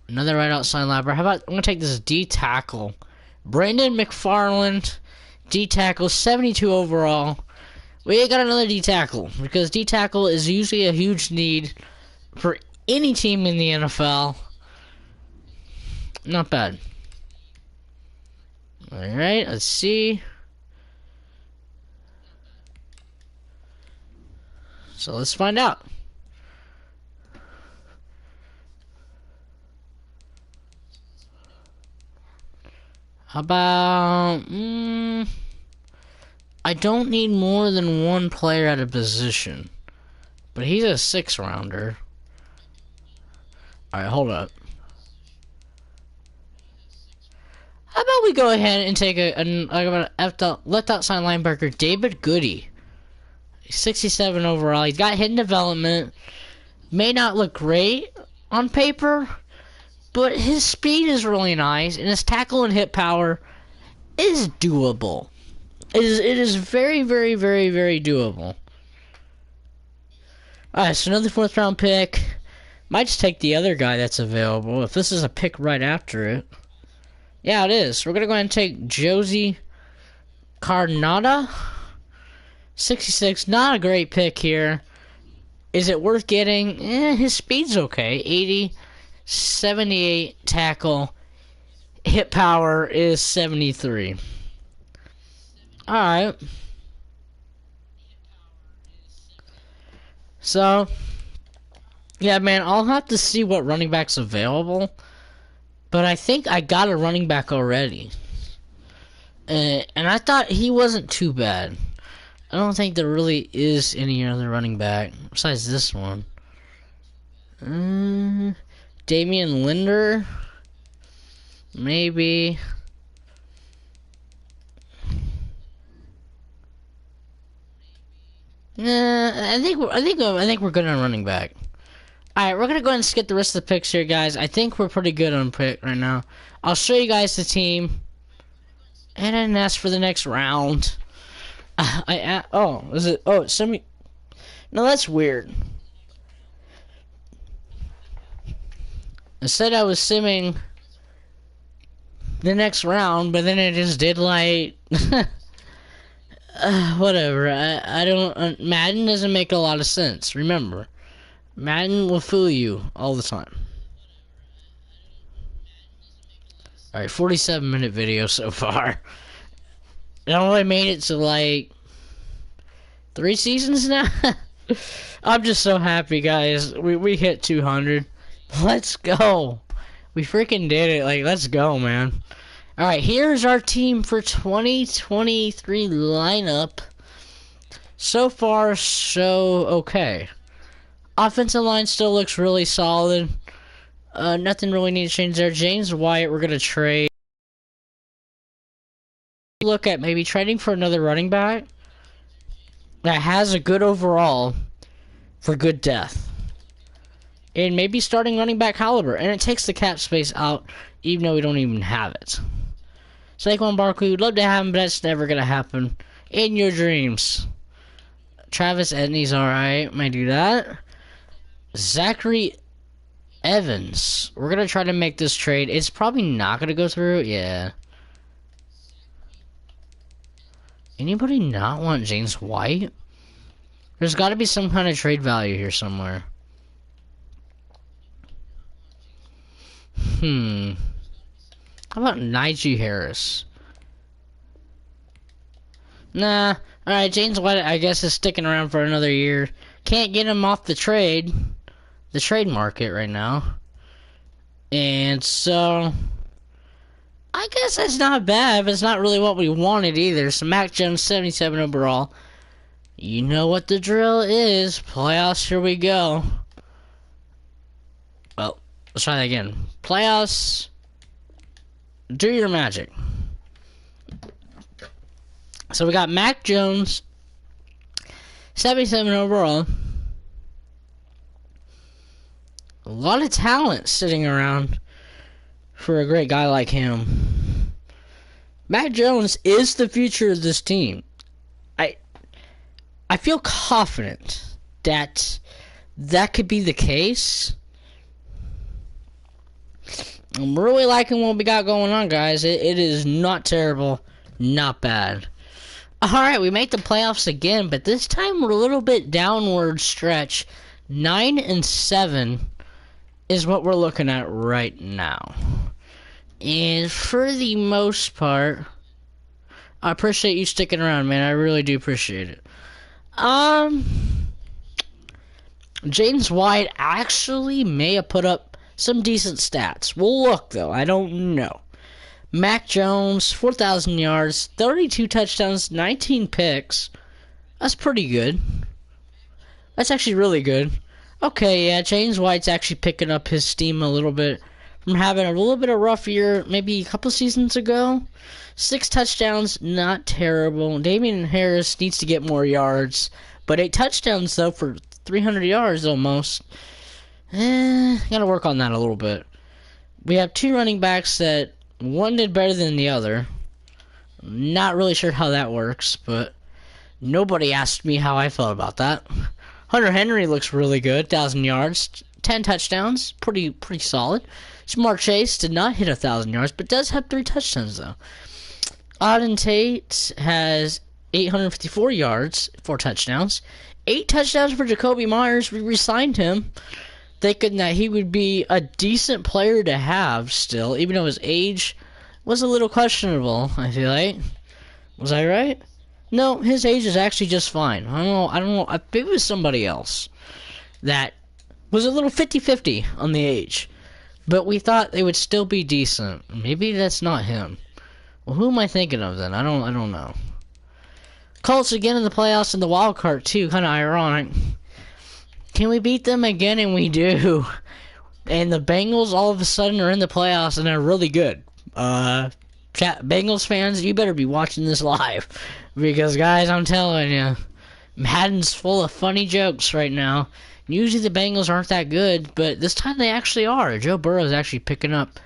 Another right outside linebacker. How about, I'm going to take this D tackle. Brandon McFarland. D tackle, 72 overall. We got another D tackle. Because D tackle is usually a huge need for any team in the NFL. Not bad. Alright, let's see. So let's find out. How about... I don't need more than one player at a position. But he's a 6-rounder. Alright, hold up. How about we go ahead and take I'm gonna left outside linebacker David Goody. He's 67 overall. He's got hidden development. May not look great on paper, but his speed is really nice, and his tackle and hit power is doable. It is very, very, very, very doable. Alright, so another 4th round pick. Might just take the other guy that's available, if this is a pick right after it. Yeah, it is. We're going to go ahead and take Josie Carnada. 66, not a great pick here. Is it worth getting? His speed's okay. 80, 78 tackle. Hit power is 73. Alright. So, yeah, man, I'll have to see what running back's available. But I think I got a running back already. And I thought he wasn't too bad. I don't think there really is any other running back besides this one. Damian Linder. Maybe. I think we're good on running back. Alright, we're gonna go ahead and skip the rest of the picks here, guys. I think we're pretty good on pick right now. I'll show you guys the team. And then ask for the next round. It's semi. No, that's weird. I said I was simming the next round, but then it just did like whatever. I don't. Madden doesn't make a lot of sense. Remember, Madden will fool you all the time. All right, 47-minute video so far. I only made it to like 3 seasons now. I'm just so happy, guys. We hit 200. Let's go. We freaking did it. Like, let's go, man. All right, here's our team for 2023 lineup. So far, so okay. Offensive line still looks really solid. Nothing really needs to change there. James White, we're gonna trade. Look at maybe trading for another running back that has a good overall for good depth. And maybe starting running back caliber. And it takes the cap space out, even though we don't even have it. Saquon Barkley, we'd love to have him, but that's never going to happen. In your dreams. Travis Etienne's alright. Might do that. Zachary Evans. We're going to try to make this trade. It's probably not going to go through. Yeah. Anybody not want James White? There's got to be some kind of trade value here somewhere. How about Najee Harris? Nah. Alright, James White, I guess, is sticking around for another year. Can't get him off the trade market right now. And so, I guess that's not bad, but it's not really what we wanted either. So, Mac Jones, 77 overall. You know what the drill is. Playoffs, here we go. Well, let's try that again. Playoffs, do your magic. So we got Mac Jones, 77 overall. A lot of talent sitting around for a great guy like him. Mac Jones is the future of this team. I feel confident that could be the case. I'm really liking what we got going on, guys. It is not terrible, not bad. Alright, we made the playoffs again, but this time we're a little bit downward stretch. 9-7 is what we're looking at right now. And for the most part, I appreciate you sticking around, man. I really do appreciate it. James White actually may have put up some decent stats. We'll look, though. I don't know. Mac Jones, 4,000 yards, 32 touchdowns, 19 picks. That's pretty good. That's actually really good. Okay, yeah, James White's actually picking up his steam a little bit from having a little bit of rough year maybe a couple seasons ago. 6 touchdowns, not terrible. Damian Harris needs to get more yards. But 8 touchdowns, though, for 300 yards almost. Gotta work on that a little bit. We have 2 running backs that one did better than the other. Not really sure how that works, but nobody asked me how I felt about that. Hunter Henry looks really good, 1,000 yards, 10 touchdowns, pretty solid. Jamar Chase did not hit 1,000 yards, but does have 3 touchdowns though. Auden Tate has 854 yards, 4 touchdowns. 8 touchdowns for Jacoby Myers. We re-signed him, thinking that he would be a decent player to have still, even though his age was a little questionable, I feel like. Was I right? No, his age is actually just fine. I don't know. I think it was somebody else that was a little 50-50 on the age. But we thought they would still be decent. Maybe that's not him. Well, who am I thinking of then? I don't know. Colts again in the playoffs in the wild card too. Kind of ironic. Can we beat them again? And we do. And the Bengals all of a sudden are in the playoffs and they're really good. Bengals fans, you better be watching this live. Because, guys, I'm telling you, Madden's full of funny jokes right now. Usually the Bengals aren't that good, but this time they actually are. Joe Burrow is actually picking up.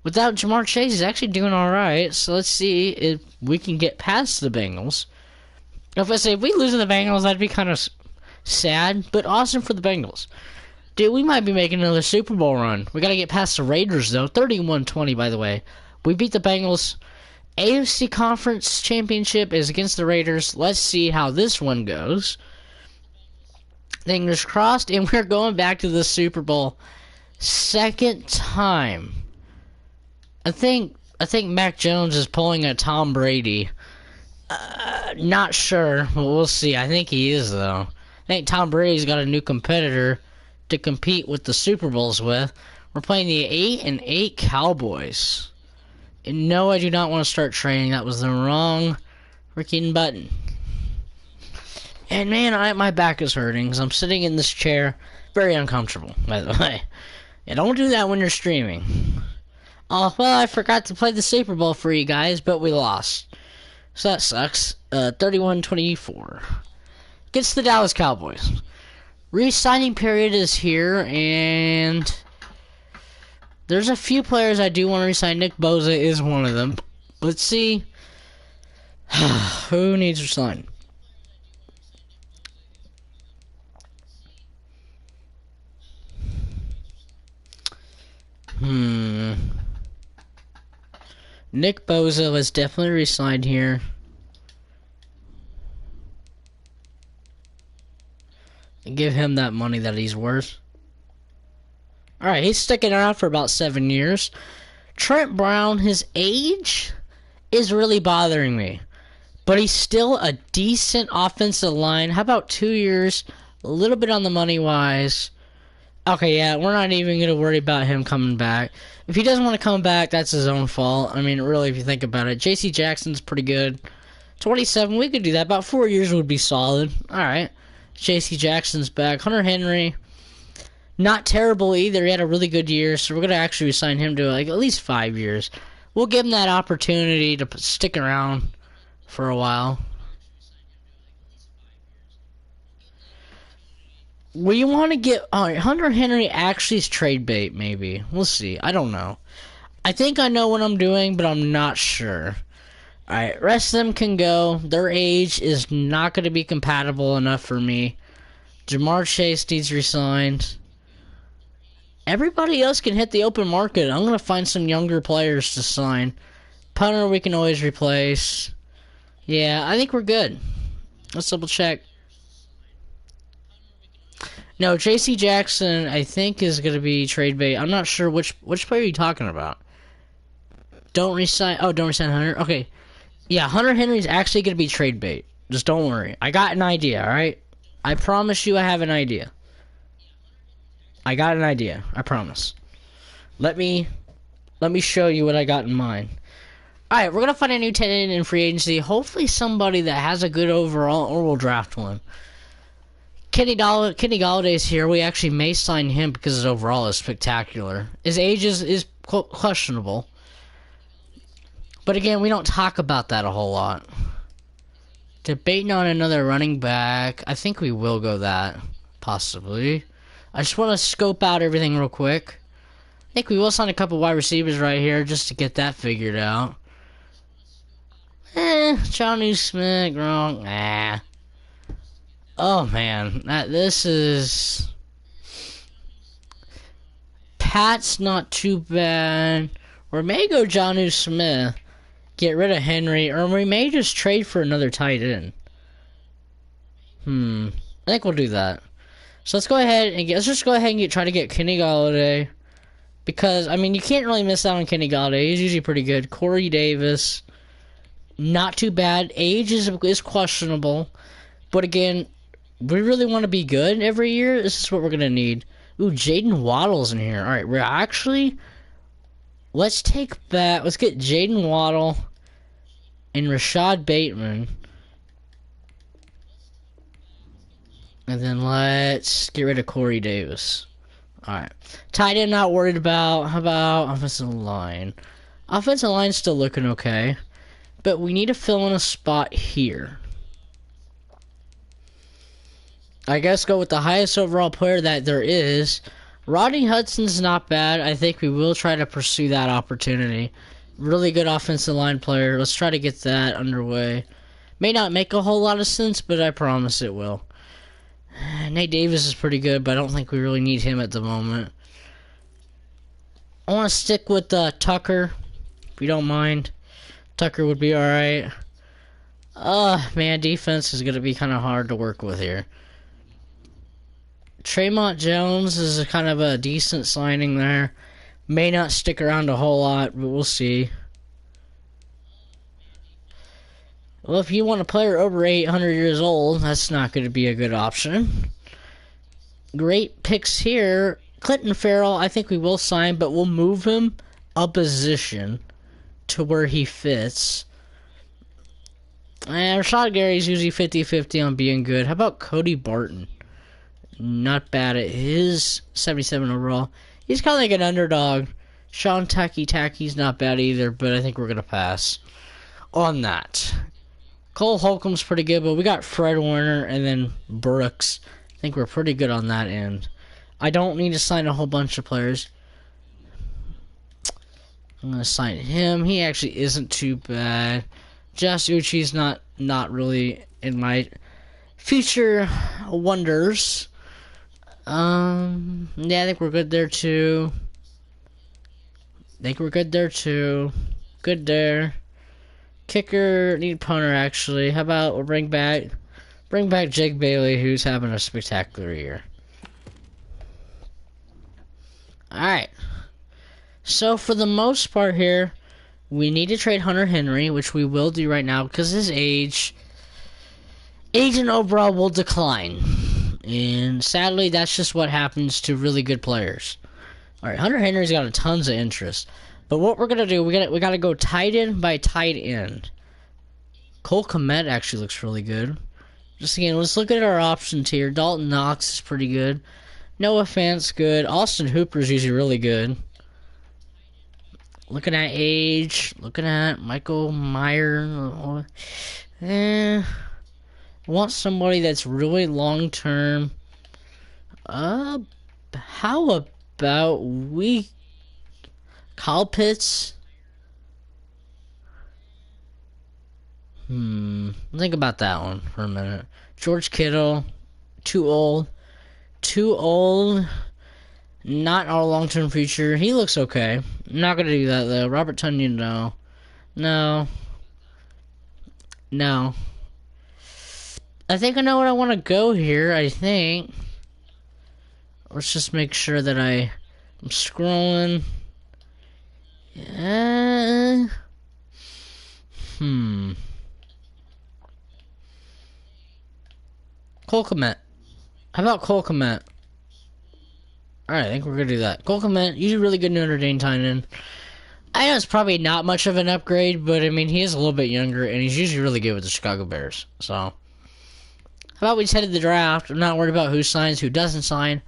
Without Jamar Chase, he's actually doing alright. So let's see if we can get past the Bengals. If we lose to the Bengals, that'd be kind of sad, but awesome for the Bengals. Dude, we might be making another Super Bowl run. We got to get past the Raiders, though. 31-20, by the way. We beat the Bengals. AFC Conference Championship is against the Raiders. Let's see how this one goes. Fingers crossed, and we're going back to the Super Bowl. Second time. I think Mac Jones is pulling a Tom Brady. Not sure, but we'll see. I think he is, though. I think Tom Brady's got a new competitor to compete with the Super Bowls with. We're playing the 8-8 Cowboys. And no, I do not want to start training. That was the wrong freaking button. And man, my back is hurting because I'm sitting in this chair. Very uncomfortable, by the way. Yeah, don't do that when you're streaming. Oh, well, I forgot to play the Super Bowl for you guys, but we lost. So that sucks. 31-24. Gets the Dallas Cowboys. Re-signing period is here, and there's a few players I do want to re-sign. Nick Bosa is one of them. Let's see. Who needs to resign? Nick Bosa was definitely re-signed here. And give him that money that he's worth. Alright, he's sticking around for about 7 years. Trent Brown, his age is really bothering me. But he's still a decent offensive line. How about 2 years? A little bit on the money wise. Okay, yeah, we're not even going to worry about him coming back. If he doesn't want to come back, that's his own fault. I mean, really, if you think about it. J.C. Jackson's pretty good. 27, we could do that. About 4 years would be solid. Alright. J.C. Jackson's back. Hunter Henry, not terrible either. He had a really good year, so we're going to actually assign him to like at least 5 years. We'll give him that opportunity to stick around for a while. We want to get... Alright, Hunter Henry actually is trade bait, maybe. We'll see. I don't know. I think I know what I'm doing, but I'm not sure. Alright, rest of them can go. Their age is not going to be compatible enough for me. Jamar Chase needs re-signed. Everybody else can hit the open market. I'm going to find some younger players to sign. Punter we can always replace. Yeah, I think we're good. Let's double check. No, J.C. Jackson, I think, is going to be trade bait. I'm not sure which player are you talking about. Don't resign. Oh, don't resign Hunter. Okay. Yeah, Hunter Henry's actually going to be trade bait. Just don't worry. I got an idea, alright? I promise you I have an idea. I got an idea. I promise. Let me show you what I got in mind. Alright, we're going to find a new tenant in free agency. Hopefully somebody that has a good overall, or we'll draft one. Kenny Galladay's here. We actually may sign him because his overall is spectacular. His age is questionable. But again, we don't talk about that a whole lot. Debating on another running back. I think we will go that. Possibly. I just want to scope out everything real quick. I think we will sign a couple wide receivers right here just to get that figured out. Johnny Smith, wrong. Nah. Oh man, this is... Pat's not too bad. We may go Jonnu Smith, get rid of Henry, or we may just trade for another tight end. I think we'll do that. So let's go ahead and try to get Kenny Galladay, because I mean you can't really miss out on Kenny Galladay. He's usually pretty good. Corey Davis, not too bad. Age is questionable, but again, we really want to be good every year. This is what we're gonna need. Ooh, Jaden Waddle's in here. All right, we're actually... Let's take that. Let's get Jaden Waddle and Rashad Bateman. And then let's get rid of Corey Davis. Alright. Tight end not worried about. How about offensive line? Offensive line's still looking okay. But we need to fill in a spot here. I guess go with the highest overall player that there is. Rodney Hudson's not bad. I think we will try to pursue that opportunity. Really good offensive line player. Let's try to get that underway. May not make a whole lot of sense, but I promise it will. Nate Davis is pretty good, but I don't think we really need him at the moment. I want to stick with Tucker, if you don't mind. Tucker would be alright. Man, defense is going to be kind of hard to work with here. Tremont Jones is a kind of a decent signing there. May not stick around a whole lot, but we'll see. Well, if you want a player over 800 years old, that's not going to be a good option. Great picks here. Clinton Farrell, I think we will sign, but we'll move him a position to where he fits. And Rashad Gary's usually 50-50 on being good. How about Cody Barton? Not bad at his 77 overall. He's kind of like an underdog. Sean Tacky's not bad either, but I think we're going to pass on that. Cole Holcomb's pretty good, but we got Fred Warner and then Brooks. I think we're pretty good on that end. I don't need to sign a whole bunch of players. I'm going to sign him. He actually isn't too bad. Josh Uchi's not really in my future wonders. Yeah, I think we're good there too. Good there. Kicker, need punter actually. How about we'll bring back Jake Bailey, who's having a spectacular year. Alright. So for the most part here, we need to trade Hunter Henry, which we will do right now because his age and overall will decline. And sadly, that's just what happens to really good players. Alright, Hunter Henry's got tons of interest. But what we're gonna do, we gotta go tight end by tight end. Cole Kmet actually looks really good. Just again, let's look at our options here. Dalton Knox is pretty good. Noah Fant's good. Austin Hooper's usually really good. Looking at age, looking at Michael Meyer. Want somebody that's really long term. How about we Kyle Pitts? Think about that one for a minute. George Kittle, too old. Not our long-term future. He looks okay. I'm not gonna do that though. Robert Tonyan, no. I think I know what I want to go here. I think. Let's just make sure that I'm scrolling. Yeah. Cole Kmet. How about Cole Kmet? Alright, I think we're gonna do that. Cole Kmet, usually really good Notre Dame tight end. I know it's probably not much of an upgrade, but I mean, he is a little bit younger, and he's usually really good with the Chicago Bears. So, how about we just head to the draft? I'm not worried about who signs, who doesn't sign.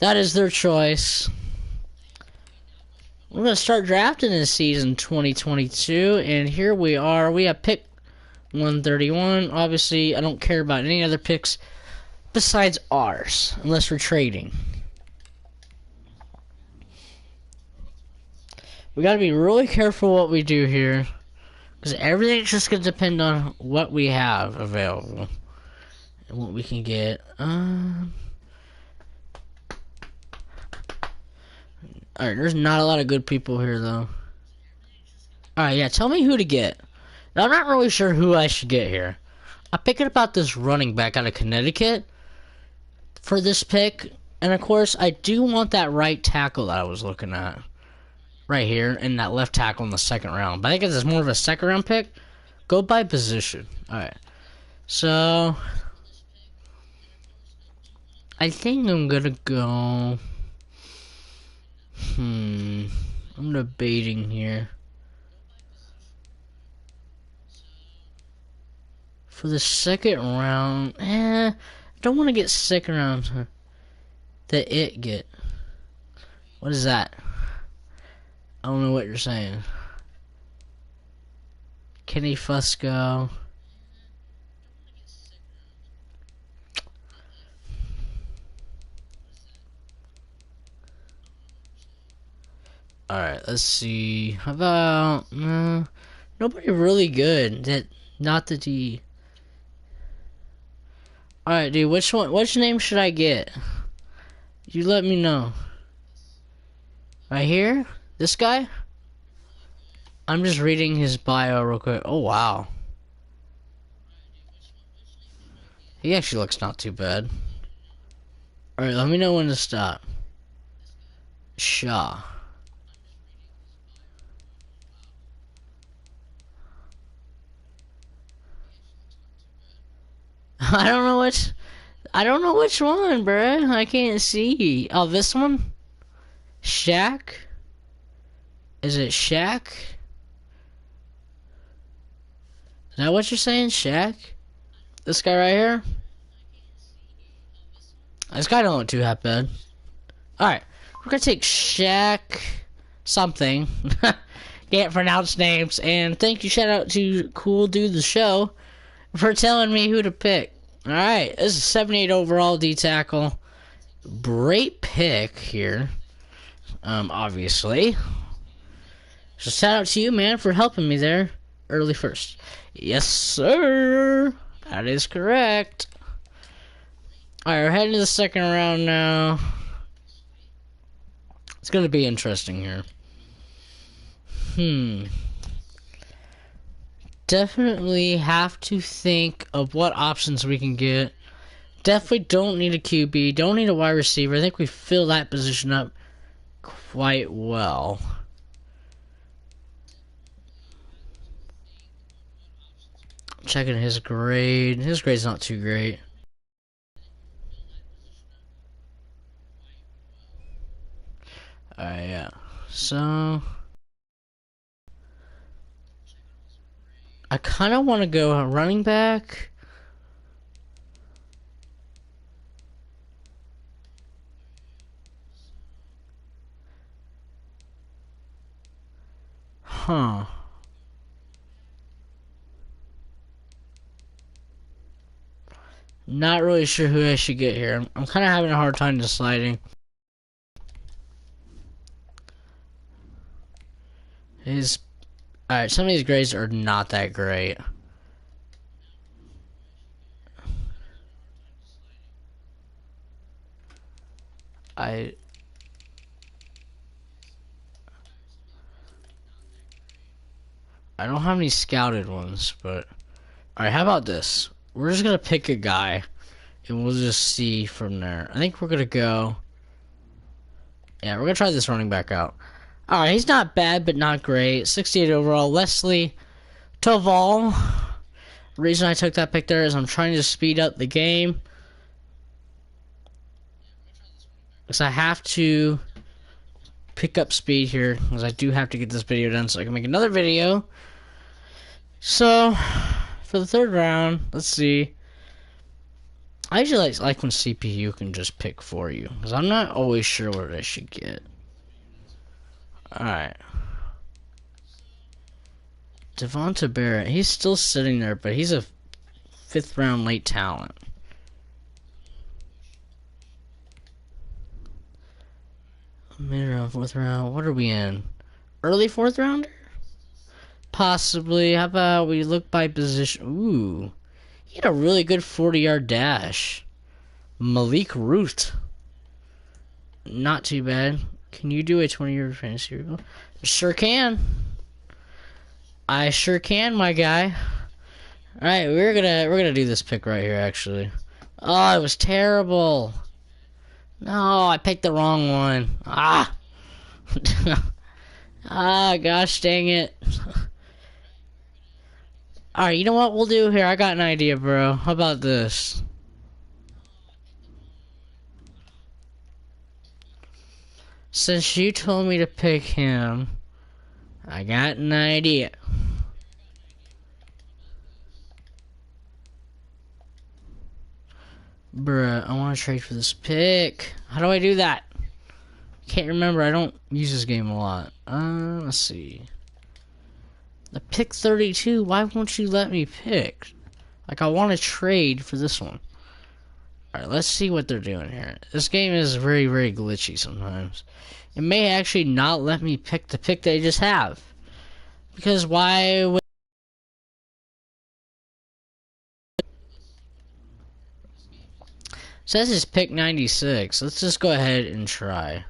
That is their choice. We're going to start drafting this season 2022, and here we are. We have pick 131. Obviously, I don't care about any other picks besides ours, unless we're trading. We got to be really careful what we do here, because everything's just going to depend on what we have available and what we can get. Alright, there's not a lot of good people here, though. Alright, yeah, tell me who to get. Now, I'm not really sure who I should get here. I'm picking about this running back out of Connecticut for this pick. And, of course, I do want that right tackle that I was looking at. Right here, and that left tackle in the second round. But I think it's more of a second round pick. Go by position. Alright. So, I think I'm gonna go... I'm debating here. For the second round, I don't want to get second round. Get. What is that? I don't know what you're saying. Kenny Fusco. Alright, let's see. How about... nobody really good. Not the D. Alright, dude, which name should I get? You let me know. Right here? This guy? I'm just reading his bio real quick. Oh, wow. He actually looks not too bad. Alright, let me know when to stop. Shaw. I don't know which one, bruh. I can't see. Oh, this one? Shaq? Is it Shaq? Is that what you're saying, Shaq? This guy right here? This guy don't look too half bad. Alright, we're gonna take Shaq something. Can't pronounce names. And thank you, shout out to Cool Dude the Show for telling me who to pick. Alright, this is 78 overall D tackle. Great pick here. Obviously. So shout out to you, man, for helping me there early first. Yes, sir. That is correct. Alright, we're heading to the second round now. It's going to be interesting here. Definitely have to think of what options we can get. Definitely don't need a QB. Don't need a wide receiver. I think we fill that position up quite well. Checking his grade. His grade's not too great. Alright, yeah. So, I kind of want to go running back. Huh. Not really sure who I should get here. I'm kind of having a hard time deciding. Alright, some of these grades are not that great. I don't have any scouted ones, but... Alright, how about this? We're just gonna pick a guy, and we'll just see from there. I think we're gonna go... Yeah, we're gonna try this running back out. Alright, he's not bad, but not great. 68 overall. Leslie Toval. The reason I took that pick there is I'm trying to speed up the game. Because I have to pick up speed here. Because I do have to get this video done so I can make another video. So, for the third round, let's see. I usually like when CPU can just pick for you. Because I'm not always sure what I should get. Alright. Devonta Barrett. He's still sitting there, but he's a 5th round late talent. Mid-round, 4th round. What are we in? Early 4th rounder? Possibly. How about we look by position? Ooh. He had a really good 40-yard dash. Malik Root. Not too bad. Can you do a 20-yard fantasy rebuild? Sure can. I sure can, my guy. Alright, we're gonna do this pick right here, actually. Oh, it was terrible. No, I picked the wrong one. Ah. Ah, gosh dang it. Alright, you know what we'll do here? I got an idea, bro. How about this? Since you told me to pick him, I got an idea. Bruh, I want to trade for this pick. How do I do that? Can't remember. I don't use this game a lot. Let's see. The pick 32. Why won't you let me pick? Like, I want to trade for this one. Alright, let's see what they're doing here. This game is very, very glitchy sometimes. It may actually not let me pick the pick they just have. Because why would... Says it's pick 96. Let's just go ahead and try.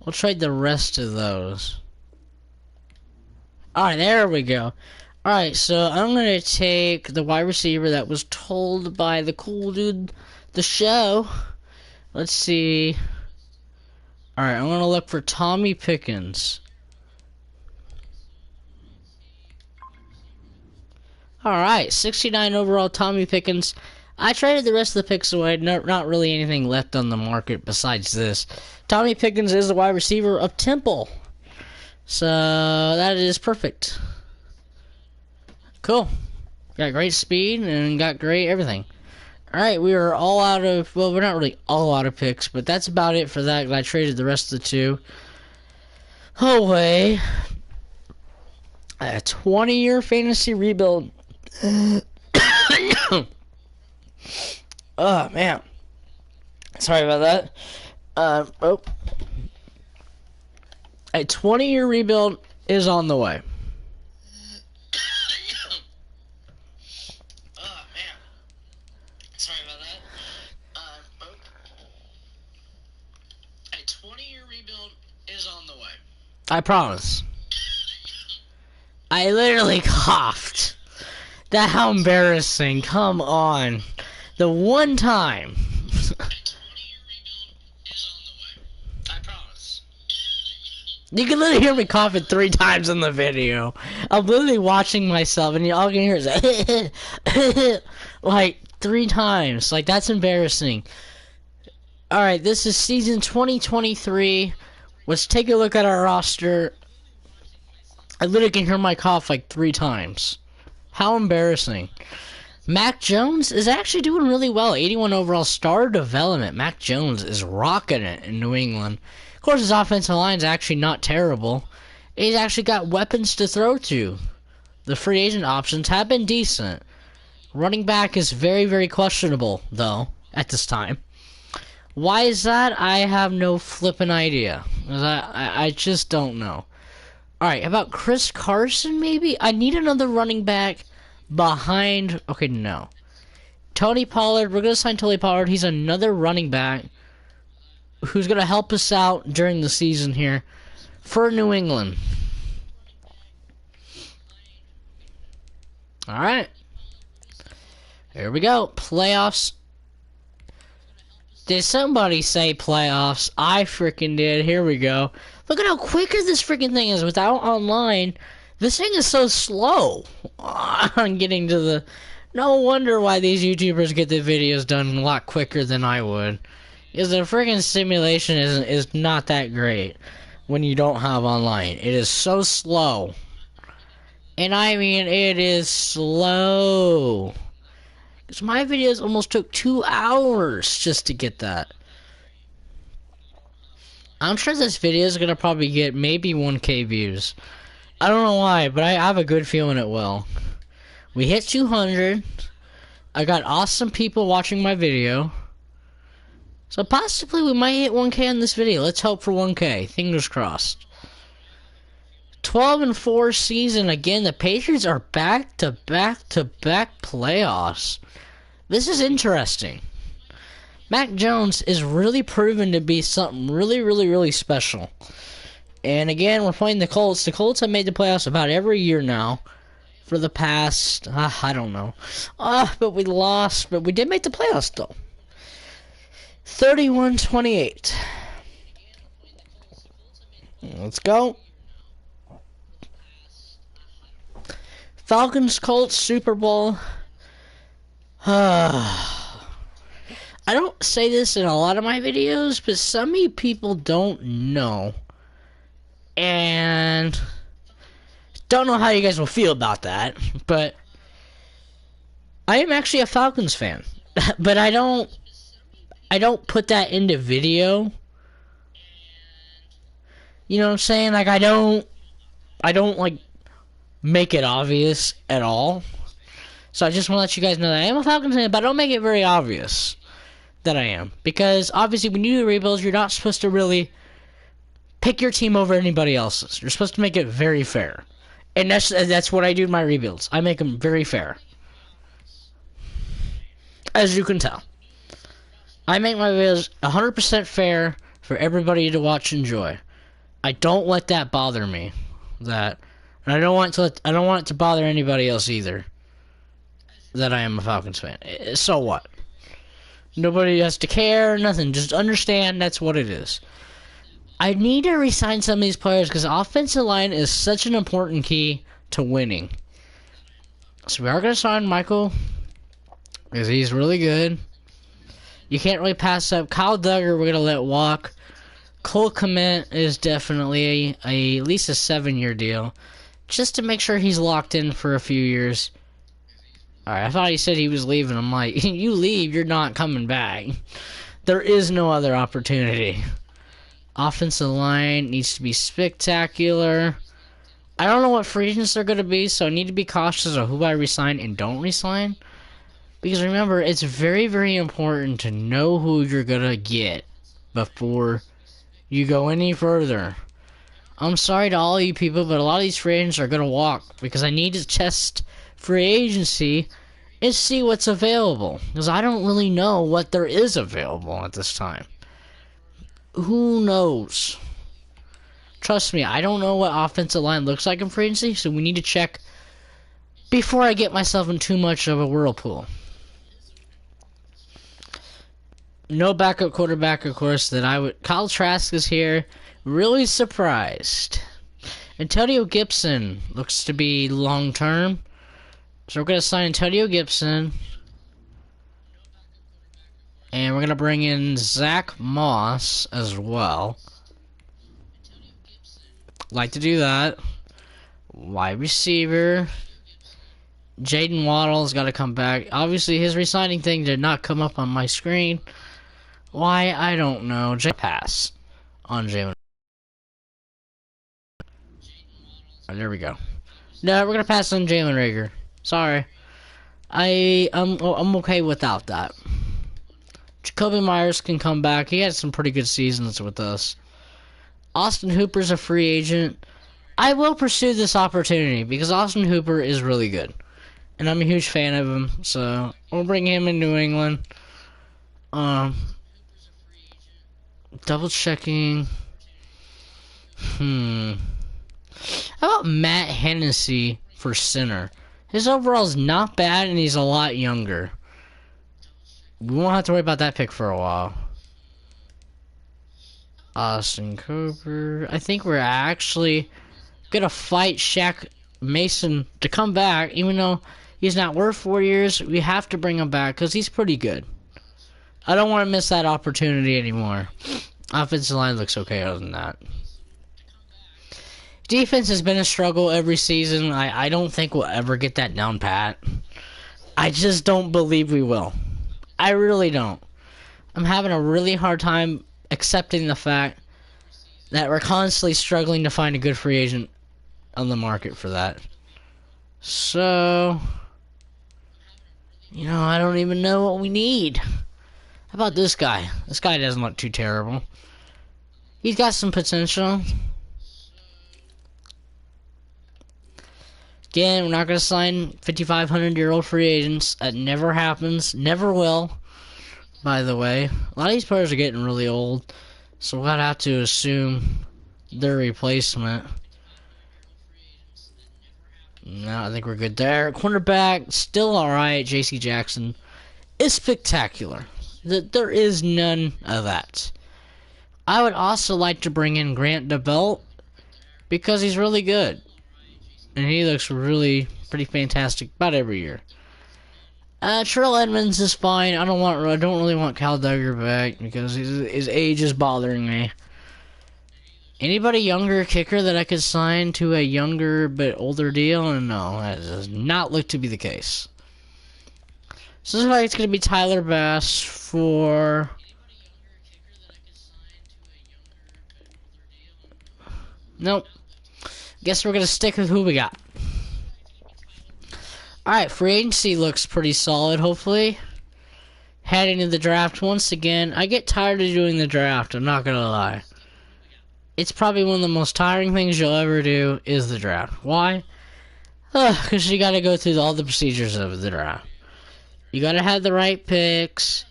We'll trade the rest of those. Alright, there we go. Alright, so I'm going to take the wide receiver that was told by the cool dude, the show. Let's see. Alright, I'm going to look for Tommy Pickens. Alright, 69 overall Tommy Pickens. I traded the rest of the picks away. Not really anything left on the market besides this. Tommy Pickens is the wide receiver of Temple. So, that is perfect. Cool. Got great speed and got great everything. Alright, we are all out of... Well, we're not really all out of picks, but that's about it for that. I traded the rest of the two away. A 20-year fantasy rebuild. Oh, man. Sorry about that. Oh. A 20-year rebuild is on the way. Oh, man. Sorry about that. Oh. A 20-year rebuild is on the way. I promise. I literally coughed. That how embarrassing. Come on. The one time. You can literally hear me coughing 3 times in the video. I'm literally watching myself and all you can hear is like 3 times. Like, that's embarrassing. Alright, this is season 2023. Let's take a look at our roster. I literally can hear my cough like 3 times. How embarrassing. Mac Jones is actually doing really well. 81 overall star development. Mac Jones is rocking it in New England. Of course, his offensive line is actually not terrible. He's actually got weapons to throw to. The free agent options have been decent. Running back is very, very questionable, though, at this time. Why is that? I have no flippin' idea. I just don't know. Alright, how about Chris Carson, maybe? I need another running back behind... Okay, no. Tony Pollard. We're going to sign Tony Pollard. He's another running back who's going to help us out during the season here for New England. Alright. Here we go. Playoffs. Did somebody say playoffs? I freaking did. Here we go. Look at how quicker this freaking thing is. Without online, This thing is so slow on getting to the... No wonder why these YouTubers get their videos done a lot quicker than I would. Because the friggin' simulation is not that great when you don't have online. It is so slow. And I mean, it is slow. Because my videos almost took 2 hours just to get that. I'm sure this video is going to probably get maybe 1K views. I don't know why, but I have a good feeling it will. We hit 200. I got awesome people watching my video. So possibly we might hit 1K on this video. Let's hope for 1K. Fingers crossed. 12-4 season again. The Patriots are back to back to back playoffs. This is interesting. Mac Jones is really proven to be something really special. And again, we're playing the Colts. The Colts have made the playoffs about every year now. For the past, I don't know. But we lost. But we did make the playoffs though. 31-28. Let's go. Falcons Colts Super Bowl. I don't say this in a lot of my videos, but some of you people don't know. And don't know how you guys will feel about that. But I am actually a Falcons fan. But I don't put that into video. You know what I'm saying? Like I don't like make it obvious at all. So I just want to let you guys know that I am a Falcons fan, but I don't make it very obvious that I am. Because obviously when you do rebuilds, you're not supposed to really pick your team over anybody else's. You're supposed to make it very fair. And that's what I do in my rebuilds. I make them very fair. As you can tell. I make my videos 100% fair for everybody to watch and enjoy. I don't let that bother me. And I don't want it to bother anybody else either. That I am a Falcons fan. So what? Nobody has to care, nothing. Just understand that's what it is. I need to re-sign some of these players because the offensive line is such an important key to winning. So we are going to sign Michael because he's really good. You can't really pass up. Kyle Duggar we're going to let walk. Cole Kmet is definitely at least a 7-year deal. Just to make sure he's locked in for a few years. Alright, I thought he said he was leaving. I'm like, you leave, you're not coming back. There is no other opportunity. Offensive line needs to be spectacular. I don't know what free agents they're going to be, so I need to be cautious of who I resign and don't resign. Because remember, it's very important to know who you're going to get before you go any further. I'm sorry to all you people, but a lot of these free agents are going to walk. Because I need to test free agency and see what's available. Because I don't really know what there is available at this time. Who knows? Trust me, I don't know what offensive line looks like in free agency, so we need to check before I get myself in too much of a whirlpool. No backup quarterback, of course, that I would... Kyle Trask is here. Really surprised. Antonio Gibson looks to be long-term. So we're going to sign Antonio Gibson. And we're going to bring in Zach Moss as well. Like to do that. Wide receiver. Jaden Waddle's got to come back. Obviously, his re-signing thing did not come up on my screen. Why? I don't know. Pass on Jalen. Oh, there we go. No, we're going to pass on Jalen Reagor. Sorry. I'm okay without that. Jacoby Myers can come back. He had some pretty good seasons with us. Austin Hooper's a free agent. I will pursue this opportunity because Austin Hooper is really good. And I'm a huge fan of him. So, we'll bring him in New England. Double checking. How about Matt Hennessy for center? His overall is not bad and he's a lot younger. We won't have to worry about that pick for a while. Austin Cooper. I think we're actually gonna fight Shaq Mason to come back, even though he's not worth 4 years. We have to bring him back because he's pretty good. I don't want to miss that opportunity anymore. Offensive line looks okay other than that. Defense has been a struggle every season. I don't think we'll ever get that down pat. I just don't believe we will. I really don't. I'm having a really hard time accepting the fact that we're constantly struggling to find a good free agent on the market for that. So, I don't even know what we need. How about this guy? This guy doesn't look too terrible. He's got some potential. Again, we're not going to sign 5,500-year-old free agents. That never happens. Never will, by the way. A lot of these players are getting really old, so we'll have to assume their replacement. No, I think we're good there. Cornerback, still alright. J.C. Jackson is spectacular. There is none of that. I would also like to bring in Grant DeBelt because he's really good. And he looks really pretty fantastic about every year. Terrell Edmonds is fine. I don't really want Cal Duggar back because his age is bothering me. Anybody younger kicker that I could sign to a younger but older deal? And no, that does not look to be the case. So this is why it's going to be Tyler Bass for... Nope. Guess we're going to stick with who we got. Alright, free agency looks pretty solid, hopefully. Heading into the draft once again. I get tired of doing the draft, I'm not going to lie. It's probably one of the most tiring things you'll ever do is the draft. Why? Because you got to go through all the procedures of the draft. You got to have the right picks.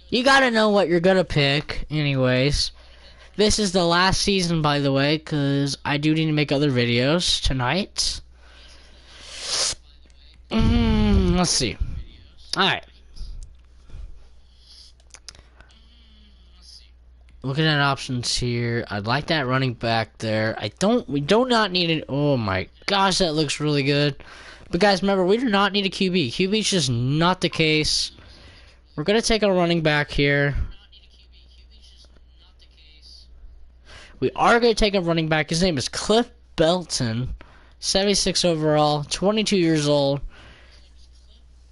You got to know what you're going to pick, anyways. This is the last season, by the way, because I do need to make other videos tonight. Let's see. Alright. Looking at options here. I'd like that running back there. We do not need it. Oh my gosh, that looks really good. But guys, remember, we do not need a QB. QB's just not the case. We're going to take a running back here. We are going to take a running back. His name is Cliff Belton. 76 overall. 22 years old.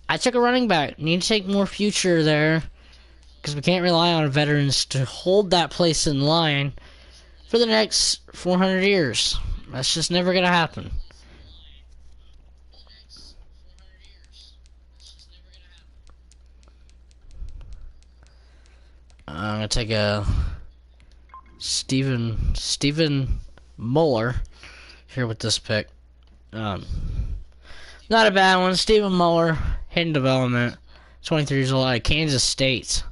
I took a running back. Need to take more future there. Because we can't rely on veterans to hold that place in line for the next 400 years. That's just never going to happen. I'm going to take a Stephen Muller here with this pick. Not a bad one. Stephen Muller, hidden development, 23 years old, out of Kansas State.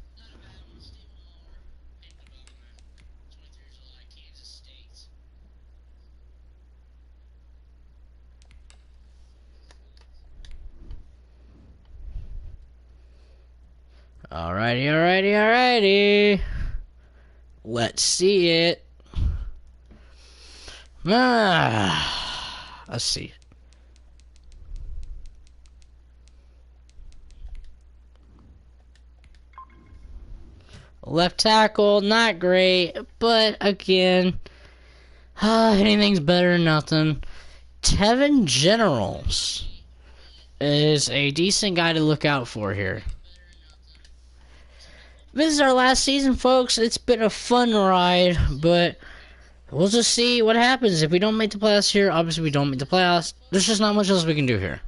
Alrighty. Let's see it. Let's see. Left tackle, not great, but again, anything's better than nothing. Tevin Generals is a decent guy to look out for here. This is our last season, folks. It's been a fun ride, but we'll just see what happens. If we don't make the playoffs here, obviously we don't make the playoffs. There's just not much else we can do here.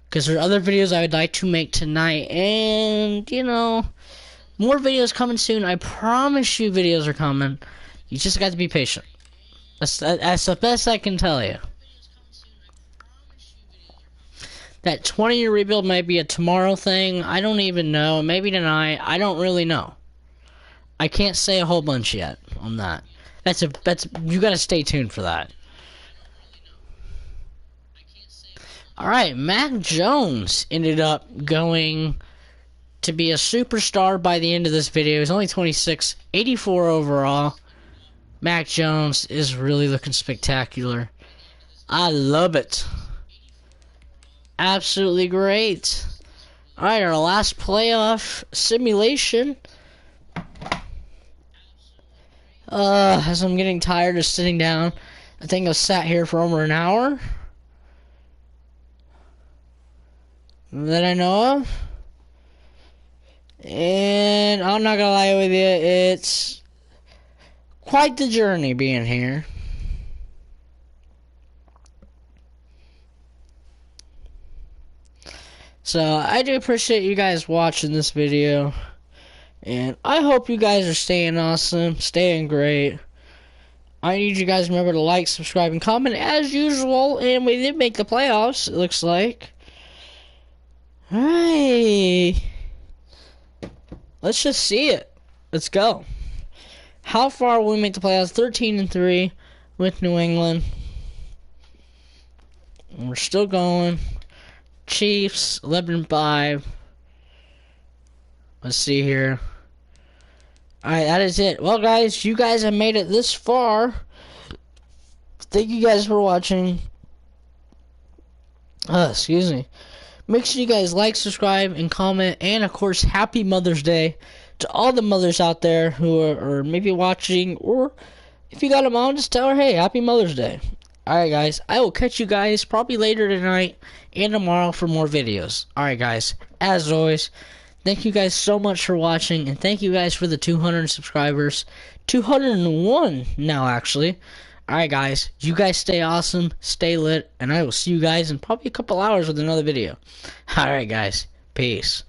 Because there are other videos I would like to make tonight, and, more videos coming soon. I promise you videos are coming. You just got to be patient. That's the best I can tell you. That 20-year rebuild might be a tomorrow thing. I don't even know. Maybe tonight. I don't really know. I can't say a whole bunch yet on that. You got to stay tuned for that. All right, Mac Jones ended up going to be a superstar by the end of this video. He's only 26, 84 overall. Mac Jones is really looking spectacular. I love it. Absolutely great. Alright, our last playoff simulation. As I'm getting tired of sitting down. I think I've sat here for over an hour. That I know of. And I'm not gonna lie with you, it's quite the journey being here. So I do appreciate you guys watching this video. And I hope you guys are staying awesome, staying great. I need you guys to remember to like, subscribe, and comment as usual. And we did make the playoffs, it looks like. Alright. Let's just see it. Let's go. How far will we make the playoffs? 13-3 with New England. And we're still going. Chiefs, 11-5. Let's see here. Alright, that is it. Well, guys, you guys have made it this far. Thank you guys for watching. Excuse me. Make sure you guys like, subscribe, and comment. And, of course, happy Mother's Day to all the mothers out there who are maybe watching. Or if you got a mom, just tell her, hey, happy Mother's Day. Alright, guys. I will catch you guys probably later tonight and tomorrow for more videos. Alright, guys. As always, thank you guys so much for watching. And thank you guys for the 200 subscribers. 201 now, actually. Alright, guys. You guys stay awesome. Stay lit. And I will see you guys in probably a couple hours with another video. Alright, guys. Peace.